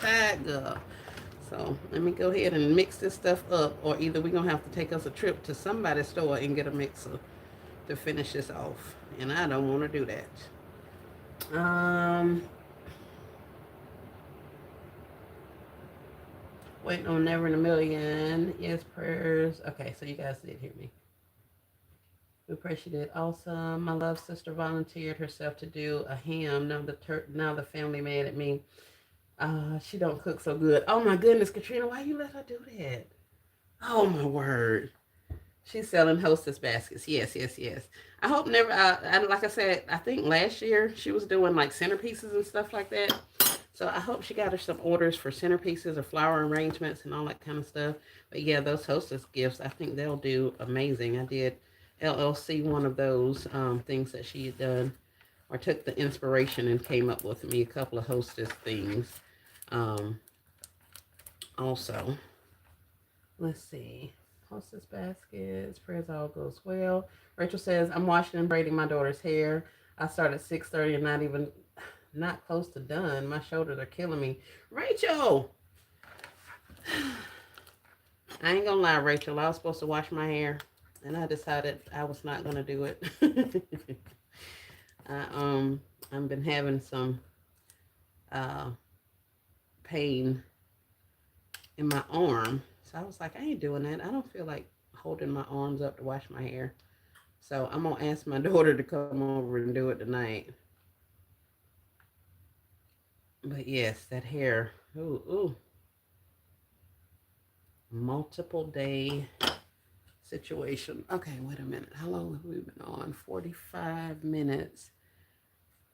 tired, girl. So let me go ahead and mix this stuff up, or either we're gonna have to take us a trip to somebody's store and get a mixer to finish this off. And I don't want to do that. Waiting on Never in a Million. Yes, prayers. Okay, so you guys did hear me. We appreciate it. Awesome. My love sister volunteered herself to do a ham. Now the family mad at me. She don't cook so good. Oh my goodness, Katrina, why you let her do that? Oh my word. She's selling Hostess baskets. Yes, yes, yes. I hope never. Like I said, I think last year she was doing like centerpieces and stuff like that. So I hope she got her some orders for centerpieces or flower arrangements and all that kind of stuff. But yeah, those Hostess gifts, I think they'll do amazing. I did LLC one of those things that she had done, or took the inspiration and came up with me a couple of Hostess things. Also, let's see. Hostess baskets. Prayers all goes well. Rachel says, I'm washing and braiding my daughter's hair. I start at 6:30 and not close to done. My shoulders are killing me. Rachel! I ain't gonna lie, Rachel. I was supposed to wash my hair, and I decided I was not gonna do it. I've been having some pain in my arm. So I was like, I ain't doing that. I don't feel like holding my arms up to wash my hair. So I'm going to ask my daughter to come over and do it tonight. But yes, that hair. Ooh. Multiple day situation. Okay, wait a minute. How long have we been on? 45 minutes.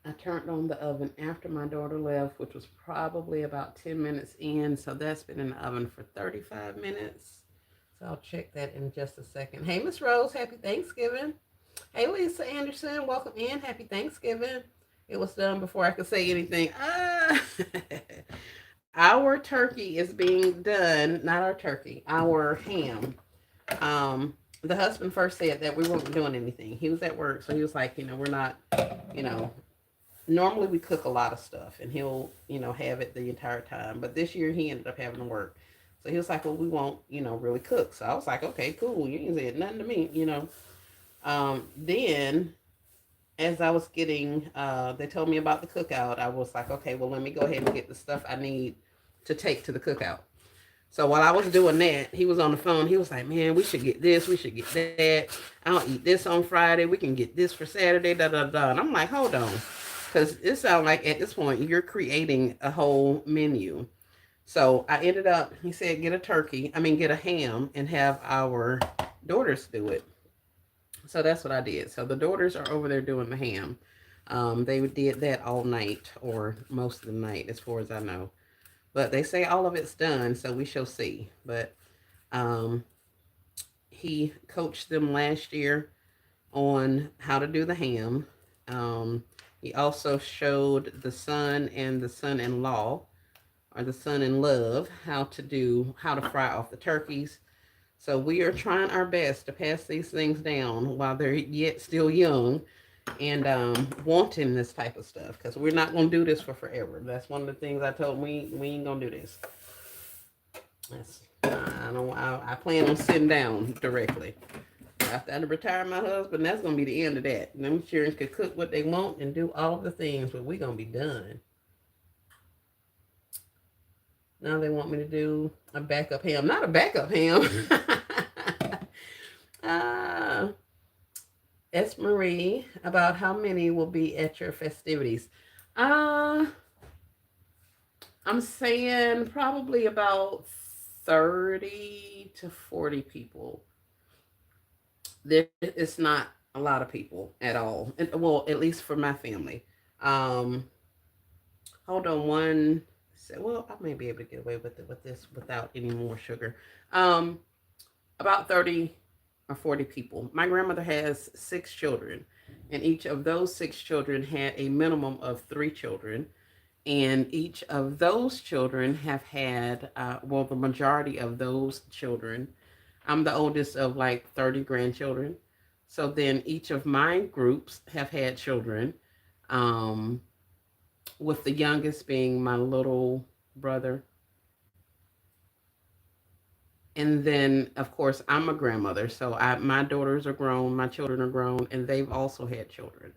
I turned on the oven after my daughter left, which was probably about 10 minutes in. So that's been in the oven for 35 minutes. So I'll check that in just a second. Hey, Miss Rose, happy Thanksgiving. Hey, Lisa Anderson, welcome in. Happy Thanksgiving. It was done before I could say anything. Our turkey is being done, not our turkey, our ham. The husband first said that we weren't doing anything. He was at work, so he was like, we're not, normally we cook a lot of stuff and he'll, have it the entire time. But this year he ended up having to work. So he was like, well, we won't, really cook. So I was like, okay, cool. You ain't said nothing to me, Then as I was getting, they told me about the cookout. I was like, okay, well, let me go ahead and get the stuff I need to take to the cookout. So while I was doing that, he was on the phone. He was like, man, we should get this. We should get that. I'll eat this on Friday. We can get this for Saturday, da, da, da. And I'm like, hold on. Because it sounds like at this point, you're creating a whole menu. So I ended up, he said, get a ham and have our daughters do it. So that's what I did. So the daughters are over there doing the ham. They did that all night, or most of the night, as far as I know. But they say all of it's done, so we shall see. But he coached them last year on how to do the ham. He also showed the son and the son-in-law, or the son-in-love, how to fry off the turkeys. So we are trying our best to pass these things down while they're yet still young, and wanting this type of stuff, because we're not going to do this for forever. That's one of the things I told them, we ain't going to do this. I plan on sitting down directly. After I retire my husband, that's going to be the end of that. Them children could cook what they want and do all the things, but we're going to be done. Now they want me to do a backup ham. Not a backup ham. S. Marie, about how many will be at your festivities? I'm saying probably about 30 to 40 people. It's not a lot of people at all. Well, at least for my family. Hold on one. Well, I may be able to get away with this without any more sugar. About 30 or 40 people. My grandmother has 6 children, and each of those 6 children had a minimum of 3 children. And each of those children have had, the majority of those children, I'm the oldest of like 30 grandchildren. So then each of my groups have had children, with the youngest being my little brother. And then, of course, I'm a grandmother. So my daughters are grown, my children are grown, and they've also had children.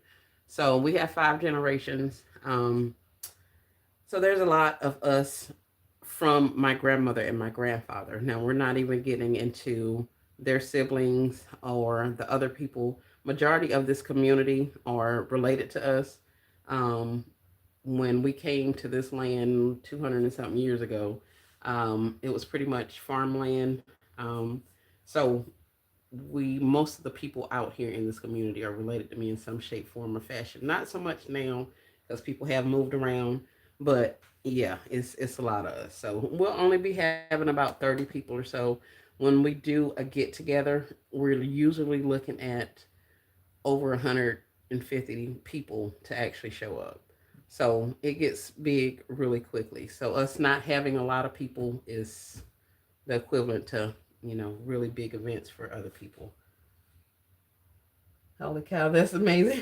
So we have 5 generations. So there's a lot of us from my grandmother and my grandfather. Now, we're not even getting into their siblings or the other people. Majority of this community are related to us. When we came to this land 200 and something years ago, it was pretty much farmland. So most of the people out here in this community are related to me in some shape, form, or fashion. Not so much now because people have moved around, but yeah, it's a lot of us. So we'll only be having about 30 people or so. When we do a get together, we're usually looking at over 150 people to actually show up. So it gets big really quickly. So us not having a lot of people is the equivalent to, really big events for other people. Holy cow, that's amazing.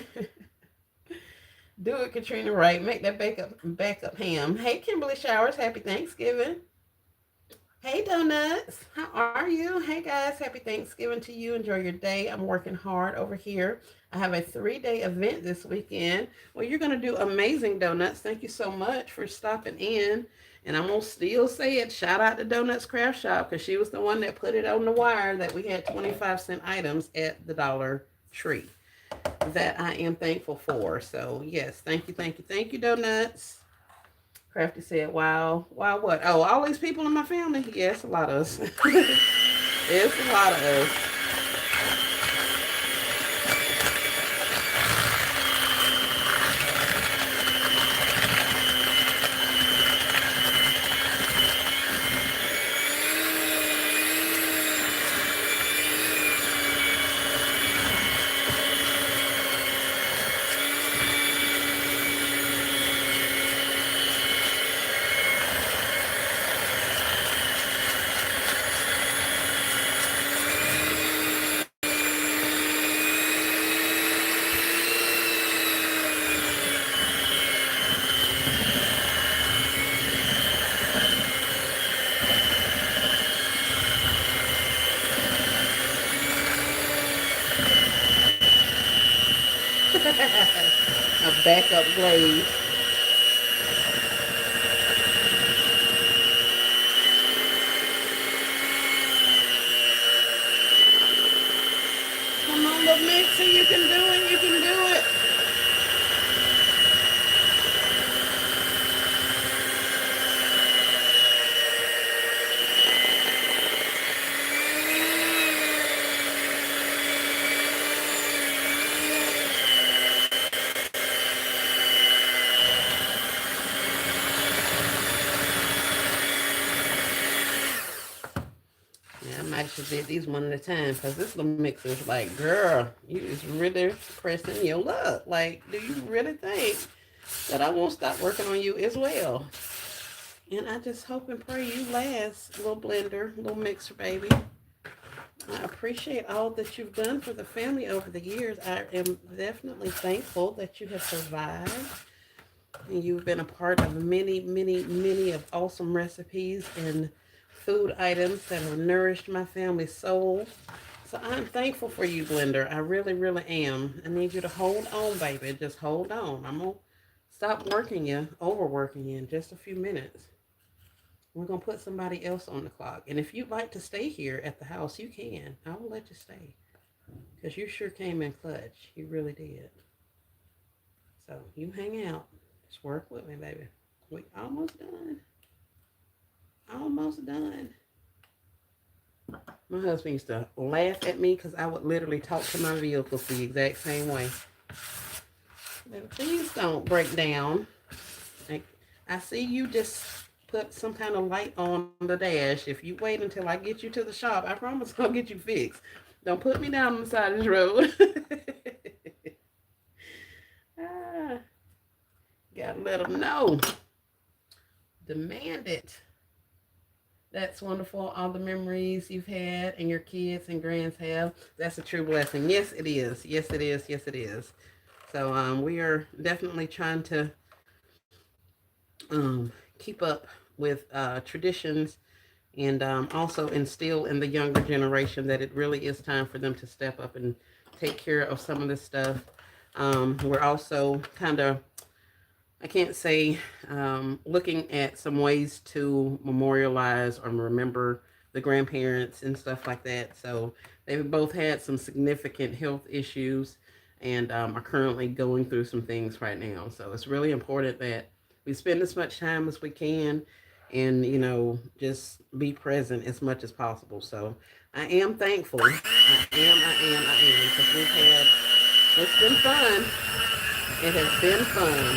Do it, Katrina Wright. Make that backup ham. Hey, Kimberly Showers. Happy Thanksgiving. Hey, Donuts. How are you? Hey, guys. Happy Thanksgiving to you. Enjoy your day. I'm working hard over here. I have a 3-day event this weekend. Well, you're going to do amazing, Donuts. Thank you so much for stopping in. And I'm going to still say it. Shout out to Donuts Craft Shop, because she was the one that put it on the wire that we had 25-cent items at the Dollar Tree. That I am thankful for. So, yes, thank you, Donuts. Crafty said, wow. Wow, what? Oh, all these people in my family? Yeah, it's a lot of us. It's a lot of us. A backup glaze. Come on, little Mixie, you can do it, you can do it. should did these one at a time because this little mixer's like, girl, you is really pressing your luck. Like, do you really think that I won't stop working on you as well? And I just hope and pray you last, little blender, little mixer baby. I appreciate all that you've done for the family over the years. I am definitely thankful that you have survived. And you've been a part of many, many, many of awesome recipes and food items that have nourished my family's soul. So I'm thankful for you, Blender. I really, really am. I need you to hold on, baby. Just hold on. I'm going to stop overworking you in just a few minutes. We're going to put somebody else on the clock. And if you'd like to stay here at the house, you can. I will let you stay. Because you sure came in clutch. You really did. So you hang out. Just work with me, baby. We almost done. Almost done. My husband used to laugh at me because I would literally talk to my vehicles the exact same way. But things don't break down. Like, I see you just put some kind of light on the dash. If you wait until I get you to the shop, I promise I'll get you fixed. Don't put me down on the side of this road. Gotta let them know. Demand it. That's wonderful. All the memories you've had and your kids and grands have. That's a true blessing. Yes, it is. Yes, it is. Yes, it is. So we are definitely trying to keep up with traditions and also instill in the younger generation that it really is time for them to step up and take care of some of this stuff. We're also kind of, I can't say, looking at some ways to memorialize or remember the grandparents and stuff like that. So they've both had some significant health issues and are currently going through some things right now. So it's really important that we spend as much time as we can and, you know, just be present as much as possible. So I am thankful. I am, because it's been fun. It has been fun.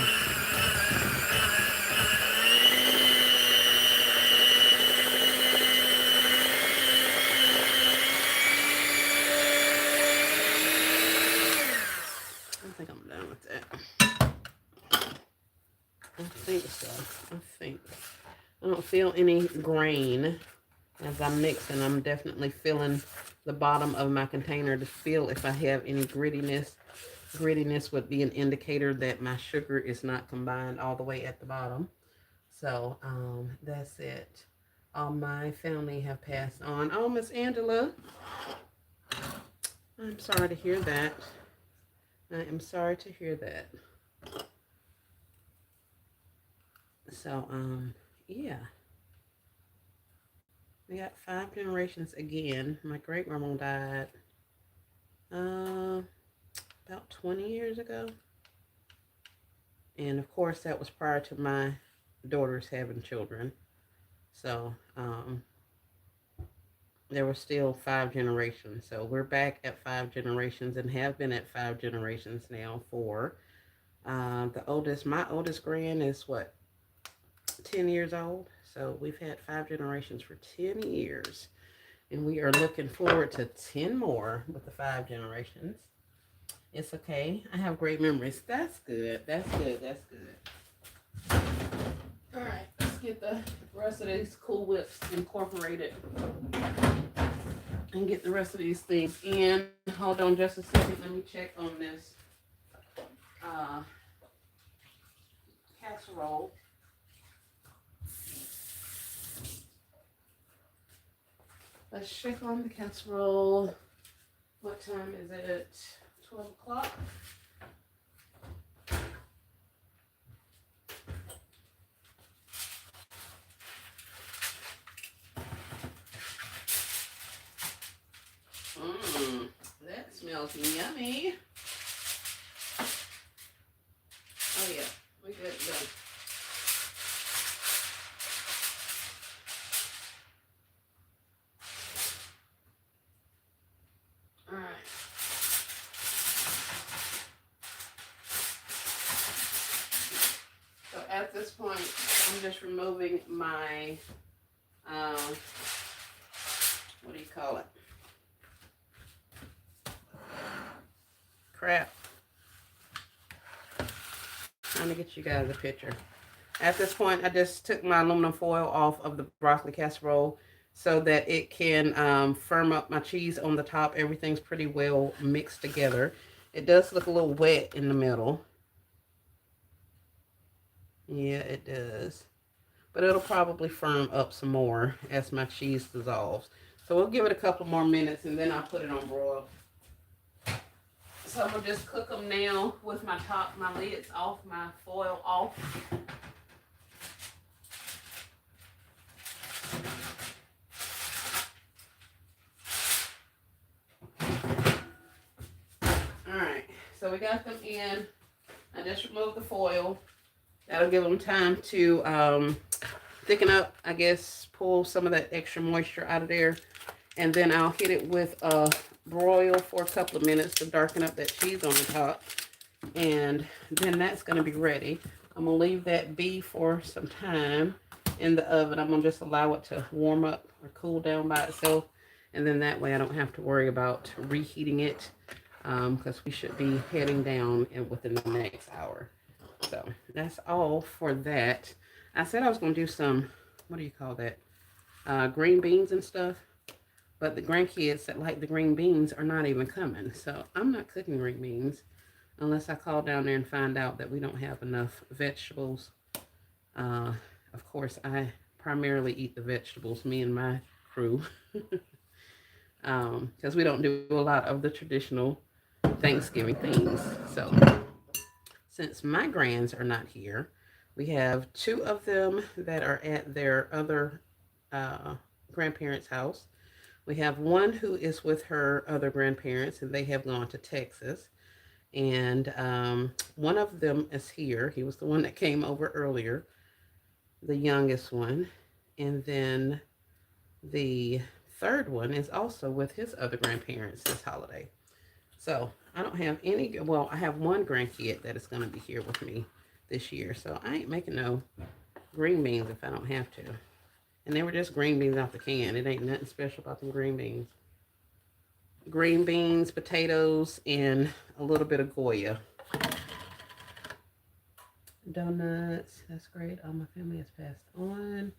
I think I'm done with that. I think so. I don't feel any grain as I'm mixing. I'm definitely feeling the bottom of my container to feel if I have any grittiness. Grittiness would be an indicator that my sugar is not combined all the way at the bottom. So that's it. All my family have passed on. Oh, Miss Angela. I'm sorry to hear that. I am sorry to hear that. So, yeah. We got 5 generations again. My great-grandma died about 20 years ago. And, of course, that was prior to my daughters having children. So, there were still 5 generations. So, we're back at 5 generations and have been at 5 generations now for my oldest grand is what? 10 years old. So we've had 5 generations for 10 years. And we are looking forward to 10 more with the 5 generations. It's okay. I have great memories. That's good. That's good. That's good. All right. Let's get the rest of these Cool Whips incorporated. And get the rest of these things in. Hold on just a second. Let me check on this casserole. Let's check on the casserole. What time is it? 12 o'clock. That smells yummy. Oh yeah, we good to go. At this point, I'm just removing my, what do you call it? crap. Trying to get you guys a picture. At this point, I just took my aluminum foil off of the broccoli casserole so that it can firm up my cheese on the top. Everything's pretty well mixed together. It does look a little wet in the middle. Yeah, it does. But it'll probably firm up some more as my cheese dissolves. So we'll give it a couple more minutes and then I'll put it on broil. So I'm gonna just cook them now with my lids off, my foil off. Alright, so we got them in. I just removed the foil. That'll give them time to thicken up, I guess, pull some of that extra moisture out of there. And then I'll hit it with a broil for a couple of minutes to darken up that cheese on the top. And then that's going to be ready. I'm going to leave that be for some time in the oven. I'm going to just allow it to warm up or cool down by itself. And then that way I don't have to worry about reheating it because we should be heading down within the next hour. So that's all for that. I said I was going to do some, what do you call that? Green beans and stuff. But the grandkids that like the green beans are not even coming. So I'm not cooking green beans unless I call down there and find out that we don't have enough vegetables. Of course, I primarily eat the vegetables, me and my crew. Because we don't do a lot of the traditional Thanksgiving things. So since my grands are not here, we have two of them that are at their other grandparents' house. We have one who is with her other grandparents, and they have gone to Texas. And one of them is here. He was the one that came over earlier, the youngest one. And then the third one is also with his other grandparents this holiday. So I don't have any, well, I have one grandkid that is going to be here with me this year. So I ain't making no green beans if I don't have to. And they were just green beans out the can. It ain't nothing special about them green beans. Green beans, potatoes, and a little bit of Goya. Donuts. That's great. All my family has passed on.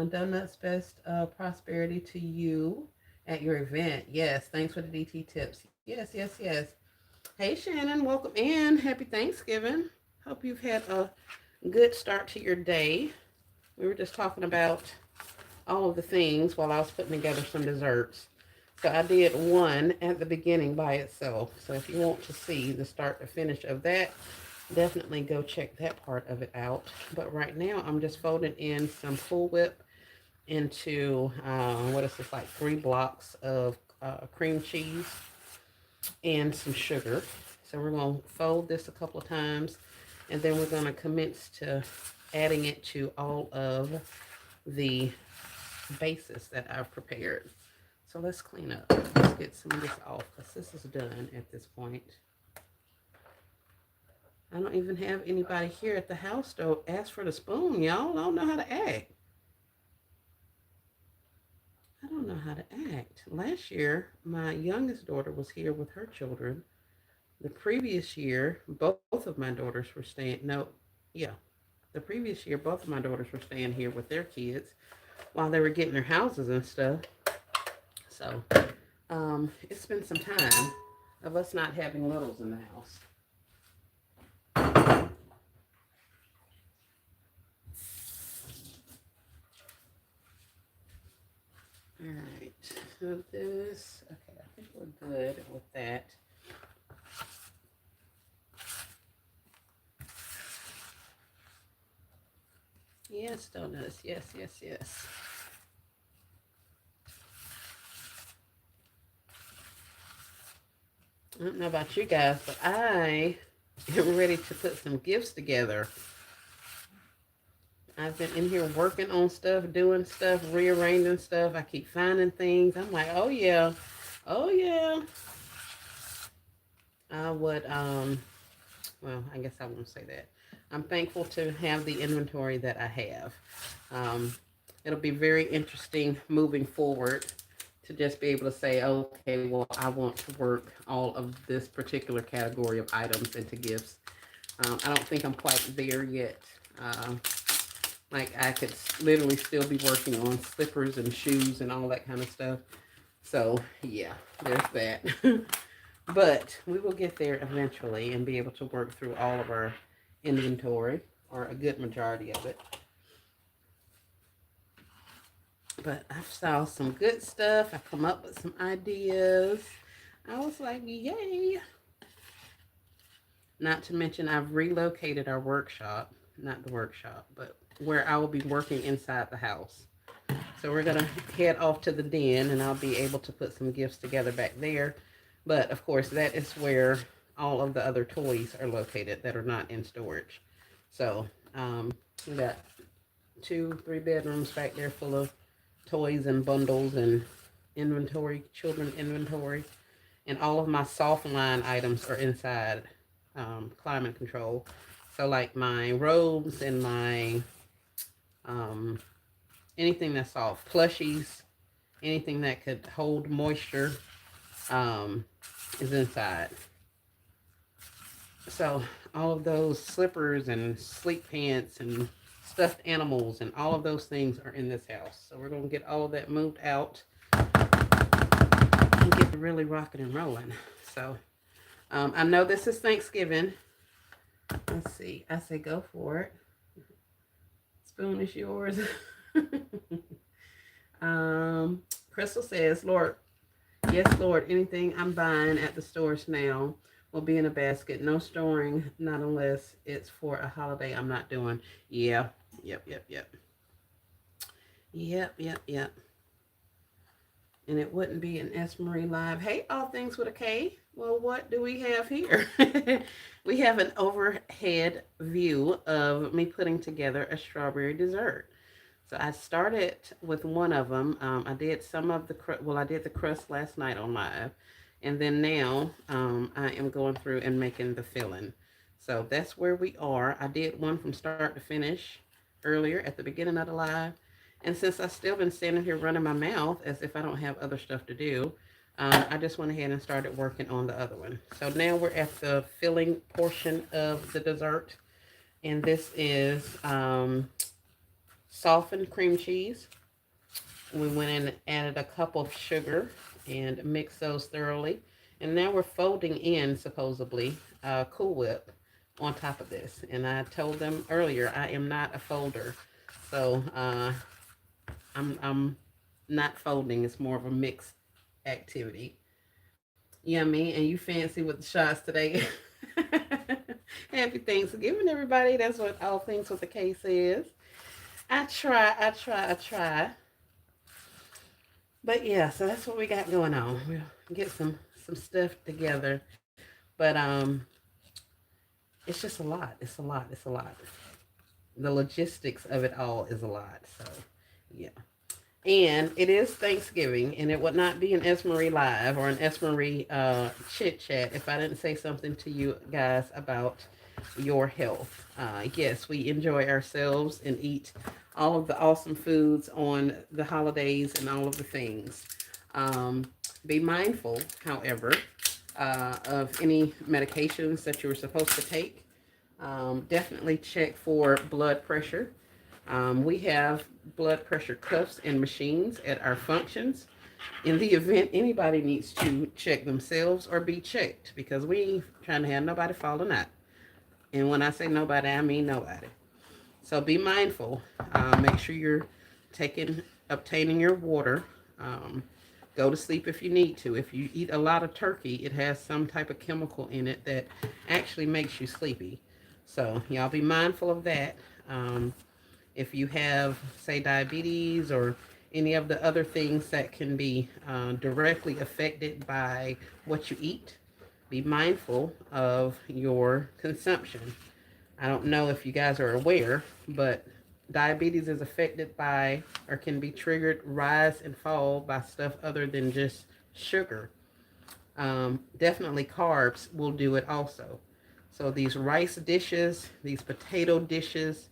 Donuts, best prosperity to you at your event. Yes, thanks for the DT tips. Yes, yes, yes. Hey, Shannon. Welcome in. Happy Thanksgiving. Hope you've had a good start to your day. We were just talking about all of the things while I was putting together some desserts. So I did one at the beginning by itself. So if you want to see the start to finish of that, definitely go check that part of it out. But right now I'm just folding in some Cool Whip into, what is this, like 3 blocks of cream cheese and some sugar. So we're going to fold this a couple of times and then we're going to commence to adding it to all of the bases that I've prepared. So let's clean up. Let's get some of this off because this is done at this point. I don't even have anybody here at the house to ask for the spoon, y'all. I don't know how to act. I don't know how to act. Last year, my youngest daughter was here with her children. The previous year, both of my daughters were staying, the previous year, both of my daughters were staying here with their kids while they were getting their houses and stuff. So, it's been some time of us not having littles in the house. All right, so this, okay, I think we're good with that. Yes, donuts. Yes, yes, yes. I don't know about you guys, but I am ready to put some gifts together. I've been in here working on stuff, doing stuff, rearranging stuff. I keep finding things. I'm like, oh yeah, oh yeah. I would, well, I guess I won't say that. I'm thankful to have the inventory that I have. It'll be very interesting moving forward to just be able to say, okay, well, I want to work all of this particular category of items into gifts. I don't think I'm quite there yet. Like I could literally still be working on slippers and shoes and all that kind of stuff. So yeah, there's that. But we will get there eventually and be able to work through all of our inventory, or a good majority of it. But I saw some good stuff. I come up with some ideas. I was like, yay. Not to mention, I've relocated our workshop, not the workshop, but where I will be working inside the house. So we're going to head off to the den, and I'll be able to put some gifts together back there. But of course, that is where all of the other toys are located that are not in storage. So we got 2-3 bedrooms back there full of toys and bundles and inventory, children inventory. And all of my soft line items are inside climate control. So like my robes and my anything that's soft, plushies, anything that could hold moisture is inside. So all of those slippers and sleep pants and stuffed animals and all of those things are in this house. So we're going to get all of that moved out and get really rocking and rolling. So I know this is Thanksgiving. Let's see. I say go for it. Spoon is yours. Crystal says, Lord, yes, Lord, anything I'm buying at the stores now will be in a basket. No storing, not unless it's for a holiday I'm not doing. Yeah. Yep. And it wouldn't be an S. Marie Live. Hey, all things with a K. Well, what do we have here? We have an overhead view of me putting together a strawberry dessert. So I started with one of them. I did some of the, I did the crust last night on live. And then now I am going through and making the filling. So that's where we are. I did one from start to finish earlier at the beginning of the live. And since I've still been standing here running my mouth as if I don't have other stuff to do, I just went ahead and started working on the other one. So now we're at the filling portion of the dessert. And this is softened cream cheese. We went in and added a cup of sugar and mixed those thoroughly. And now we're folding in, supposedly, Cool Whip on top of this. And I told them earlier, I am not a folder. So I'm not folding. It's more of a mixed activity. Yummy. And you fancy with the shots today. Happy Thanksgiving, everybody. That's what all things with the case is. I try. But yeah, so that's what we got going on. We'll get some stuff together. But it's just a lot. It's a lot. The logistics of it all is a lot. So yeah. And it is Thanksgiving, and it would not be an S. Marie Live or an S. Marie chit chat if I didn't say something to you guys about your health. Yes, we enjoy ourselves and eat all of the awesome foods on the holidays and all of the things. Be mindful, however, of any medications that you were supposed to take. Definitely check for blood pressure. We have blood pressure cuffs and machines at our functions in the event anybody needs to check themselves or be checked, because we ain't trying to have nobody falling out. And when I say nobody, I mean nobody. So be mindful. Make sure you're obtaining your water. Go to sleep if you need to. If you eat a lot of turkey, it has some type of chemical in it that actually makes you sleepy. So y'all be mindful of that. If you have, say, diabetes or any of the other things that can be directly affected by what you eat, be mindful of your consumption. I don't know if you guys are aware, but diabetes is affected by, or can be triggered, rise and fall by stuff other than just sugar. Definitely carbs will do it also. So these rice dishes, these potato dishes,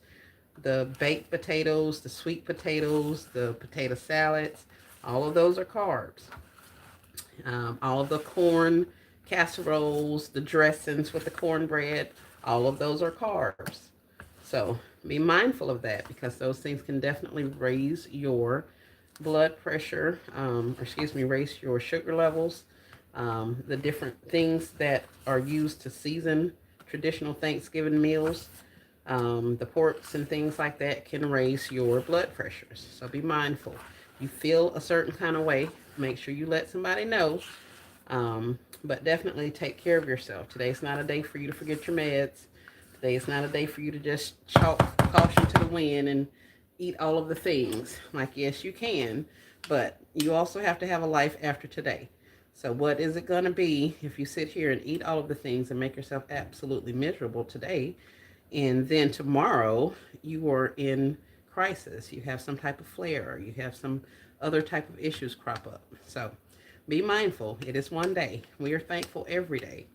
the baked potatoes, the sweet potatoes, the potato salads, All of those are carbs. All of the corn casseroles, the dressings with the cornbread, all of those are carbs. So be mindful of that because those things can definitely raise your blood pressure, or excuse me, raise your sugar levels. The different things that are used to season traditional Thanksgiving meals, the porks and things like that can raise your blood pressures. So be mindful. You feel a certain kind of way, make sure you let somebody know. But definitely take care of yourself. Today's not a day for you to forget your meds. Today is not a day for you to just chalk caution to the wind and eat all of the things. Like, yes, you can, but you also have to have a life after today. So what is it going to be if you sit here and eat all of the things and make yourself absolutely miserable today, and then tomorrow you are in crisis, you have some type of flare, you have some other type of issues crop up. So be mindful. It is one day. We are thankful every day.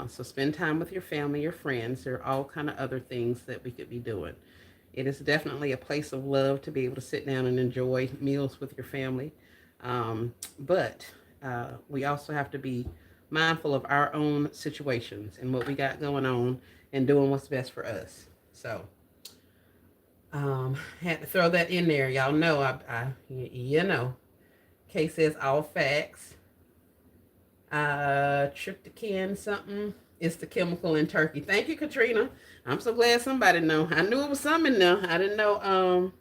So spend time with your family, your friends. There are all kind of other things that we could be doing. It is definitely a place of love to be able to sit down and enjoy meals with your family. But we also have to be mindful of our own situations and what we got going on and doing what's best for us. So had to throw that in there. Y'all know, you know, Kay says all facts. Tryptophan something. It's the chemical in turkey. Thank you, Katrina. I'm so glad somebody know. I knew it was something in there. I didn't know.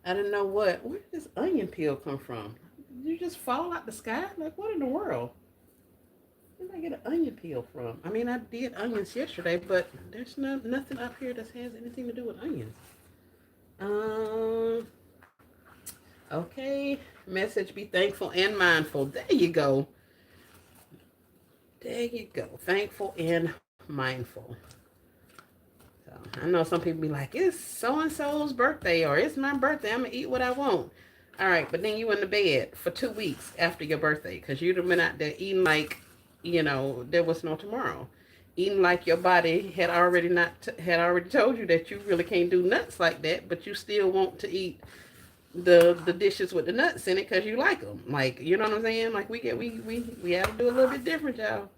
I didn't know what. Where did this onion peel come from? Did you just fall out the sky? Like, what in the world? Where did I get an onion peel from? I mean, I did onions yesterday, but there's nothing up here that has anything to do with onions. Um. Okay. Message: be thankful and mindful. There you go. There you go. Thankful and mindful. So I know some people be like, it's so-and-so's birthday or it's my birthday. I'm going to eat what I want. All right, but then you in the bed for 2 weeks after your birthday because you'd have been out there eating like, there was no tomorrow. Eating like your body had already told you that you really can't do nuts like that, but you still want to eat the dishes with the nuts in it because you like them. Like, you know what I'm saying? Like we have to do a little bit different, y'all.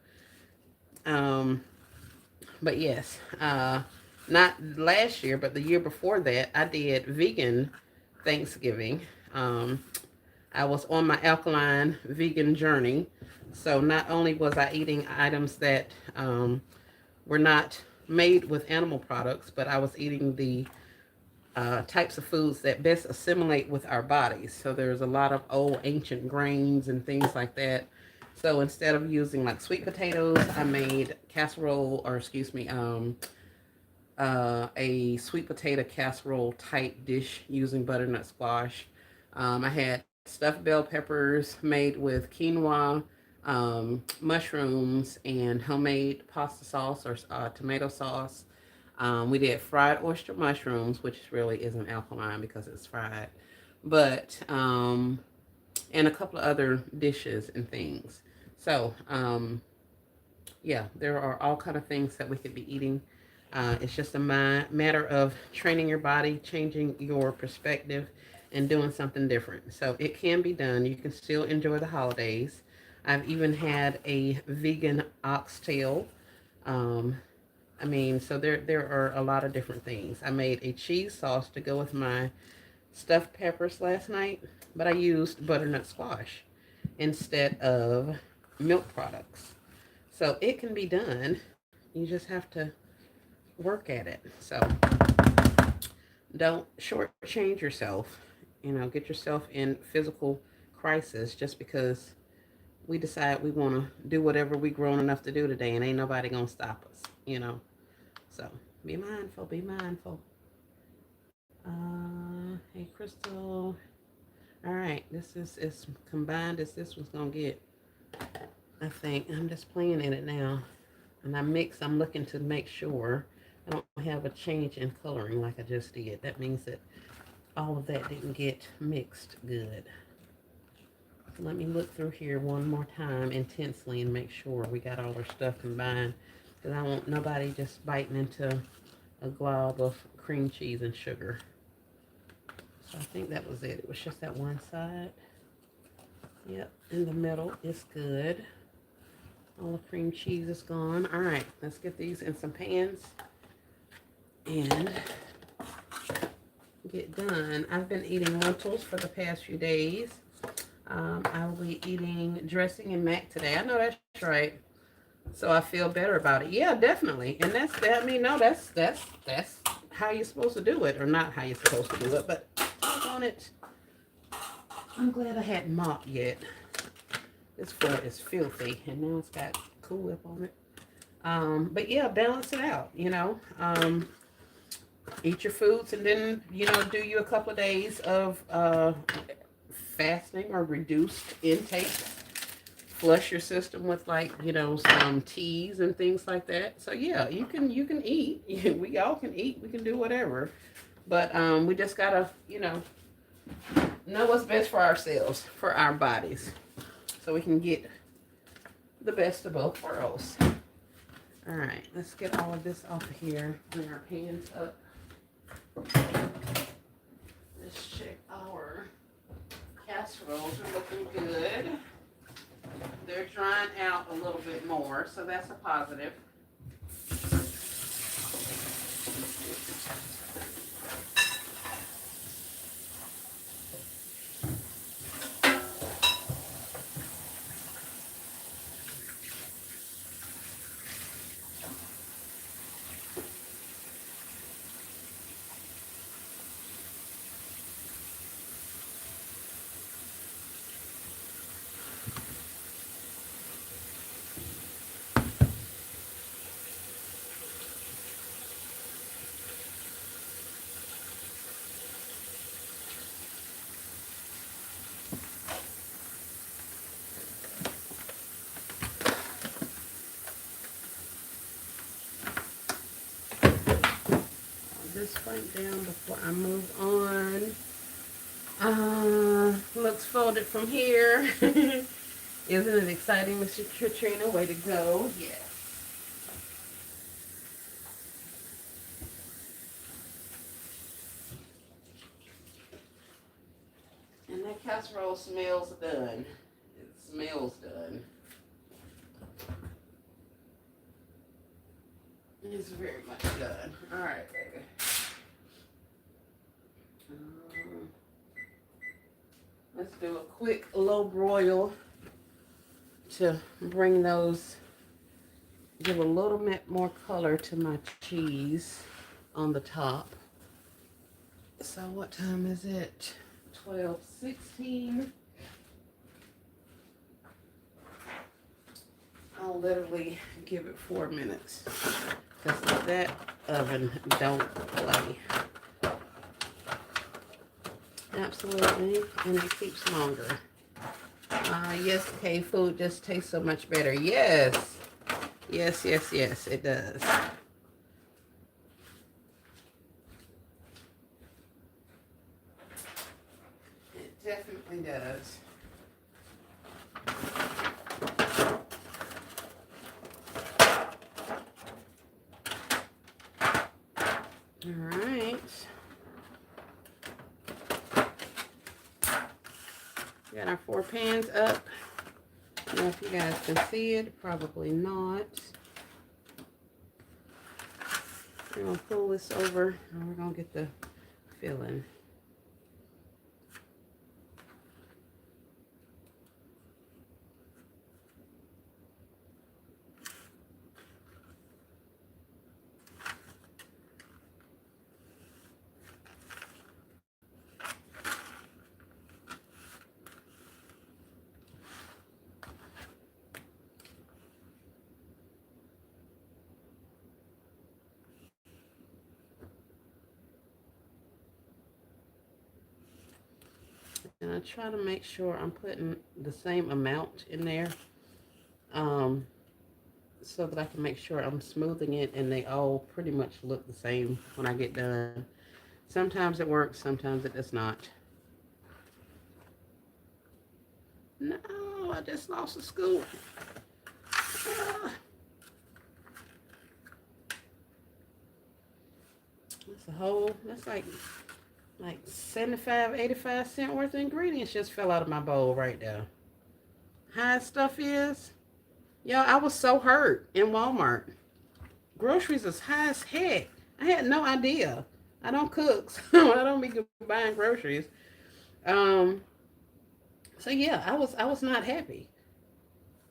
But yes, not last year, but the year before that, I did vegan Thanksgiving. I was on my alkaline vegan journey. So not only was I eating items that were not made with animal products, but I was eating the types of foods that best assimilate with our bodies. So there's a lot of old ancient grains and things like that. So instead of using like sweet potatoes, I made casserole, or excuse me, a sweet potato casserole type dish using butternut squash. I had stuffed bell peppers made with quinoa, mushrooms, and homemade pasta sauce or tomato sauce. We did fried oyster mushrooms, which really isn't alkaline because it's fried, but and a couple of other dishes and things. So yeah, there are all kind of things that we could be eating. It's just a matter of training your body, changing your perspective, and doing something different. So it can be done. You can still enjoy the holidays. I've even had a vegan oxtail. I mean, so there are a lot of different things. I made a cheese sauce to go with my stuffed peppers last night, but I used butternut squash instead of milk products. So it can be done. You just have to work at it. So don't shortchange yourself. Get yourself in physical crisis just because we decide we want to do whatever we grown enough to do today, and ain't nobody gonna stop us. So be mindful. Be mindful. Hey, Crystal. All right, this is as combined as this was gonna get. I think I'm just playing in it now, and I'm looking to make sure I don't have a change in coloring like I just did. That means that all of that didn't get mixed good. Let me look through here one more time intensely and make sure we got all our stuff combined, because I want nobody just biting into a glob of cream cheese and sugar. So I think that was it. It was just that one side. Yep, in the middle is good. All the cream cheese is gone. All right, let's get these in some pans and get done. I've been eating lentils for the past few days. I will be eating dressing and mac today. I know that's right. So I feel better about it. Yeah, definitely. And that's that. I mean, no, that's how you're supposed to do it, or not how you're supposed to do it. But on it, I'm glad I hadn't mopped yet. This floor is filthy, and now it's got Cool Whip on it. But yeah, balance it out. Eat your foods, and then do you a couple of days of fasting or reduced intake. Flush your system with some teas and things like that. So yeah, you can eat. We all can eat. We can do whatever. But we just gotta know what's best for ourselves, for our bodies, so we can get the best of both worlds. All right, let's get all of this off of here. Bring our pans up. Let's check our casseroles are looking good. They're drying out a little bit more, so that's a positive. This right down before I move on. Looks folded from here. Isn't it exciting, Mr. Katrina? Way to go. Yes. And that casserole smells done. It smells done. It's very much done. All right, baby. Let's do a quick low broil to bring those, give a little bit more color to my cheese on the top. So what time is it? 12:16. I'll literally give it 4 minutes because that oven don't play. Absolutely, and it keeps longer. Yes, K-food just tastes so much better. Yes, yes, yes, yes, it does. It definitely does. All right. Got our 4 pans up. I don't know if you guys can see it. Probably not. We're going to pull this over and we're going to get the filling. And I try to make sure I'm putting the same amount in there so that I can make sure I'm smoothing it and they all pretty much look the same when I get done. Sometimes it works, sometimes it does not. No, I just lost a scoop. That's like 75, 85 cent worth of ingredients just fell out of my bowl right there. high stuff is. Yo, I was so hurt in Walmart. Groceries is high as heck. I had no idea. I don't cook, so I don't be buying groceries. Um, so yeah, I was not happy.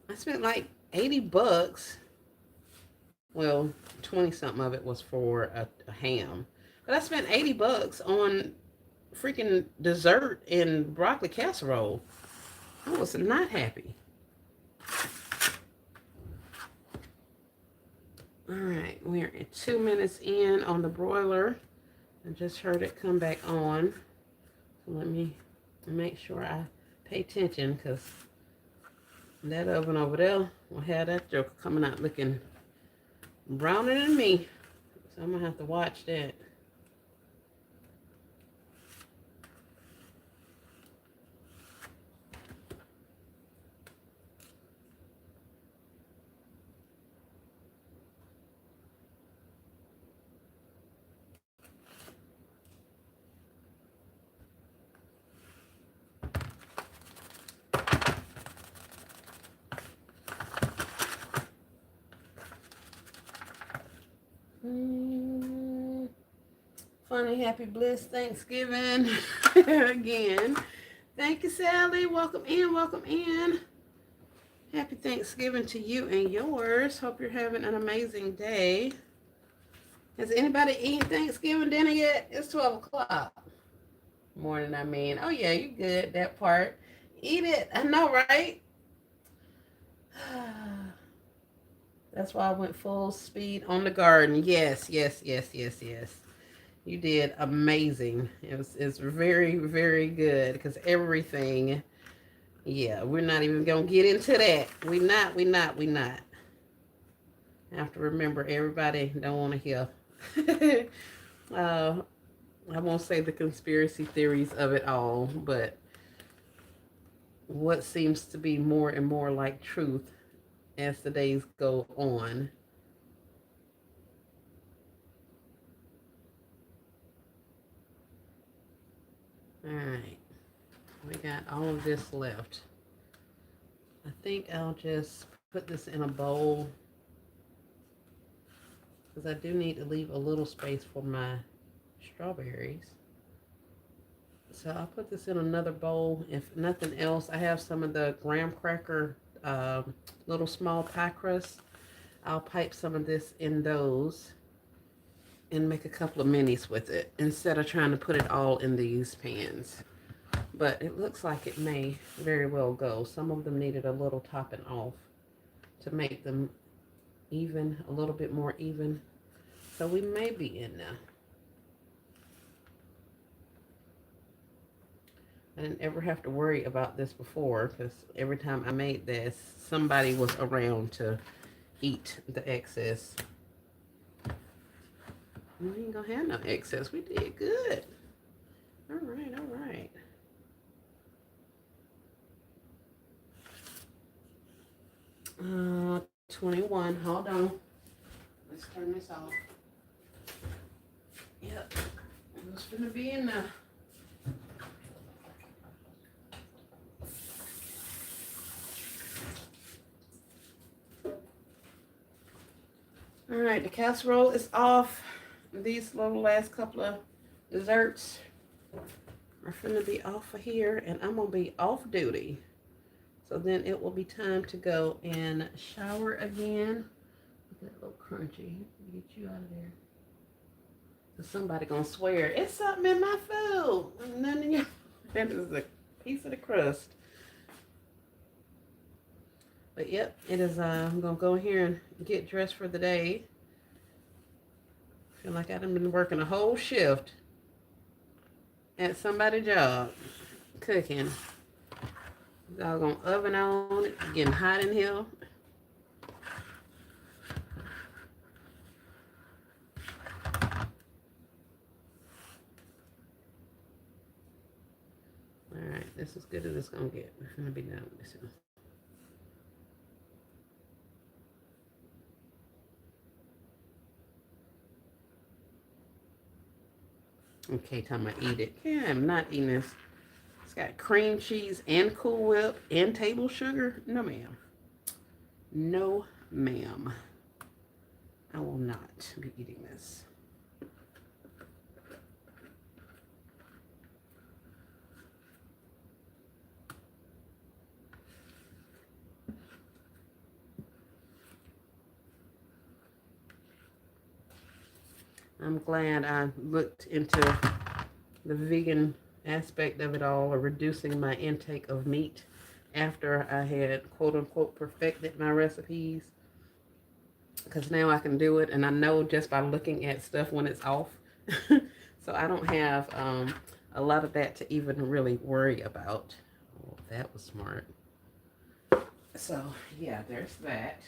I spent like $80. Well, 20 something of it was for a ham. But I spent $80 on freaking dessert and broccoli casserole. I was not happy. All right, we're at 2 minutes in on the broiler. I just heard it come back on. So let me make sure I pay attention because that oven over there will have that joker coming out looking browner than me. So I'm going to have to watch that. Funny, happy, bliss, Thanksgiving again. Thank you, Sally. Welcome in, welcome in. Happy Thanksgiving to you and yours. Hope you're having an amazing day. Has anybody eaten Thanksgiving dinner yet? It's 12 o'clock. Morning, I mean. Oh, yeah, you good, that part. Eat it. I know, right? That's why I went full speed on the garden. Yes, yes, yes, yes, yes. You did amazing. It's very, very good because everything, yeah, we're not even going to get into that. We not. I have to remember everybody don't want to hear. I won't say the conspiracy theories of it all, but what seems to be more and more like truth as the days go on. All right, we got all of this left. I think I'll just put this in a bowl because I do need to leave a little space for my strawberries. So I'll put this in another bowl. If nothing else, I have some of the graham cracker little small pie crust. I'll pipe some of this in those and make a couple of minis with it instead of trying to put it all in these pans. But it looks like it may very well go. Some of them needed a little topping off to make them even, a little bit more even. So we may be in now. I didn't ever have to worry about this before because every time I made this, somebody was around to eat the excess. We ain't gonna have no excess. We did good. All right, all right. Uh, 21. Hold on. Let's turn this off. Yep. It's gonna be in there. All right, the casserole is off. These little last couple of desserts are finna be off of here, and I'm gonna be off duty. So then it will be time to go and shower again. Look at that little crunchy. Get you out of there. So somebody gonna swear, it's something in my food. None in your that is a piece of the crust. But yep, it is I'm gonna go here and get dressed for the day. Feel like I've been working a whole shift at somebody's job, cooking. Doggone oven on it, getting hot in here. Alright, this is good as it's gonna get. I'm gonna be done with this one. Okay, time I eat it. Yeah, I'm not eating this got cream cheese and Cool Whip and table sugar. No, ma'am. No, ma'am. I will not be eating this. I'm glad I looked into the vegan aspect of it all, or reducing my intake of meat after I had quote unquote perfected my recipes, because now I can do it and I know just by looking at stuff when it's off. So I don't have a lot of that to even really worry about. Oh, that was smart. So yeah, there's that.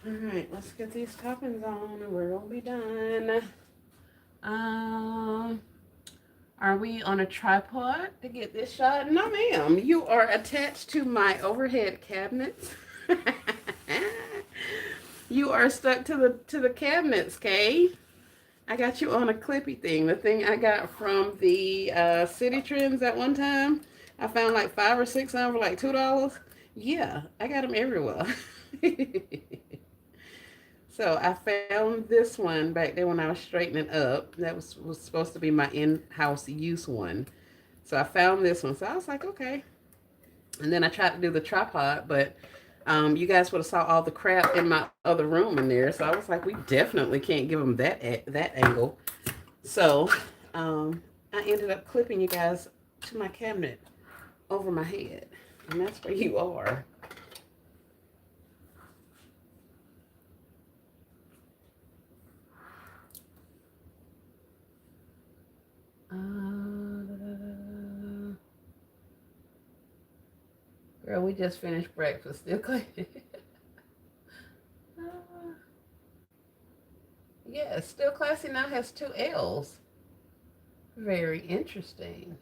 All right, let's get these toppings on and we're gonna be done. Are we on a tripod to get this shot? No, ma'am. You are attached to my overhead cabinets. You are stuck to the cabinets, Kay. I got you on a clippy thing. The thing I got from the City Trends at one time. I found like 5 or 6 of them for like $2. Yeah, I got them everywhere. So I found this one back there when I was straightening up. That was supposed to be my in-house use one. So I found this one. So I was like, okay. And then I tried to do the tripod, but you guys would have saw all the crap in my other room in there. So I was like, we definitely can't give them that angle. So I ended up clipping you guys to my cabinet over my head. And that's where you are. Girl, we just finished breakfast. Still cleaning. Yeah, Still Classy now has 2 L's. Very interesting.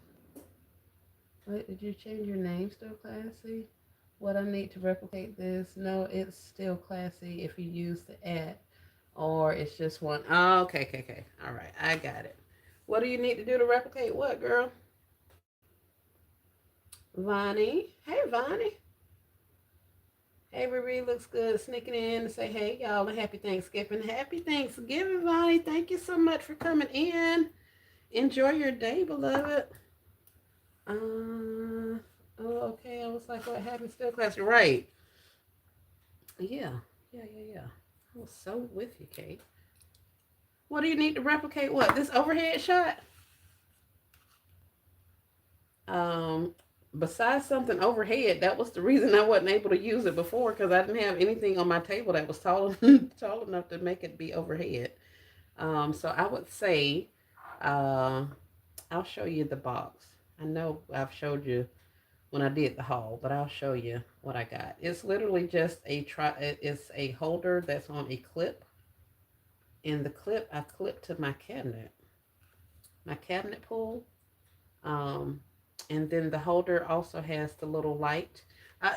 Wait, did you change your name, Still Classy? What I need to replicate this? No, it's Still Classy if you use the @ or it's just one. Oh, okay. All right, I got it. What do you need to do to replicate what, girl? Vonnie. Hey, Vonnie. Hey, Riri looks good. Sneaking in to say, hey, y'all, and happy Thanksgiving. Happy Thanksgiving, Vonnie. Thank you so much for coming in. Enjoy your day, beloved. Oh, okay. I was like, what happened? Still Classy. Right. Yeah. I was so with you, Kate. What do you need to replicate? What? This overhead shot? Besides something overhead, that was the reason I wasn't able to use it before, because I didn't have anything on my table that was tall enough to make it be overhead. So I would say, I'll show you the box. I know I've showed you when I did the haul, but I'll show you what I got. It's literally just it's a holder that's on a clip, and the clip I clipped to my cabinet pull. And then the holder also has the little light.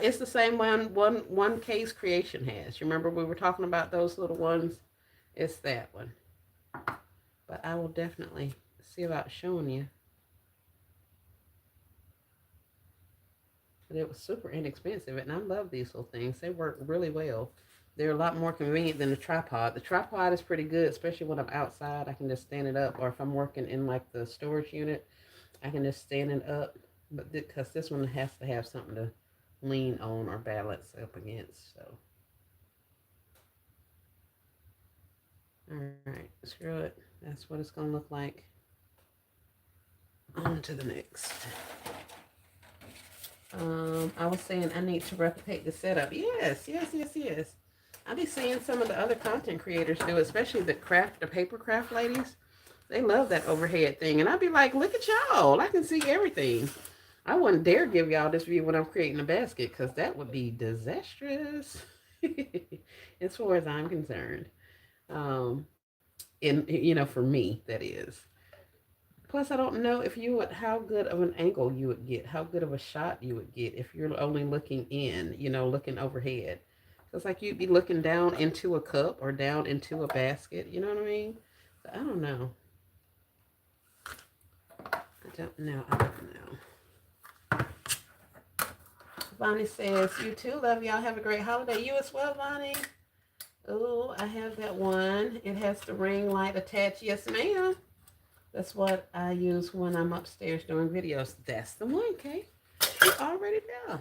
It's the same one Case Creation has. You remember we were talking about those little ones? It's that one. But I will definitely see about showing you. But it was super inexpensive, and I love these little things. They work really well. They're a lot more convenient than the tripod. The tripod is pretty good, especially when I'm outside. I can just stand it up, or if I'm working in like the storage unit, I can just stand it up. But because this one has to have something to lean on or balance up against. So, all right, screw it. That's what it's gonna look like. On to the next. I was saying I need to replicate the setup. Yes. I be seeing some of the other content creators do it, especially the paper craft ladies. They love that overhead thing. And I'd be like, look at y'all. I can see everything. I wouldn't dare give y'all this view when I'm creating a basket because that would be disastrous as far as I'm concerned. Um, for me, that is. Plus, I don't know if you would how good of an angle you would get, how good of a shot you would get if you're only looking in, looking overhead. So it's like you'd be looking down into a cup or down into a basket. You know what I mean? So I don't know. I don't know. I don't know. Bonnie says, you too. Love y'all. Have a great holiday. You as well, Bonnie. Oh, I have that one. It has the ring light attached. Yes, ma'am. That's what I use when I'm upstairs doing videos. That's the one, Kate. You already there.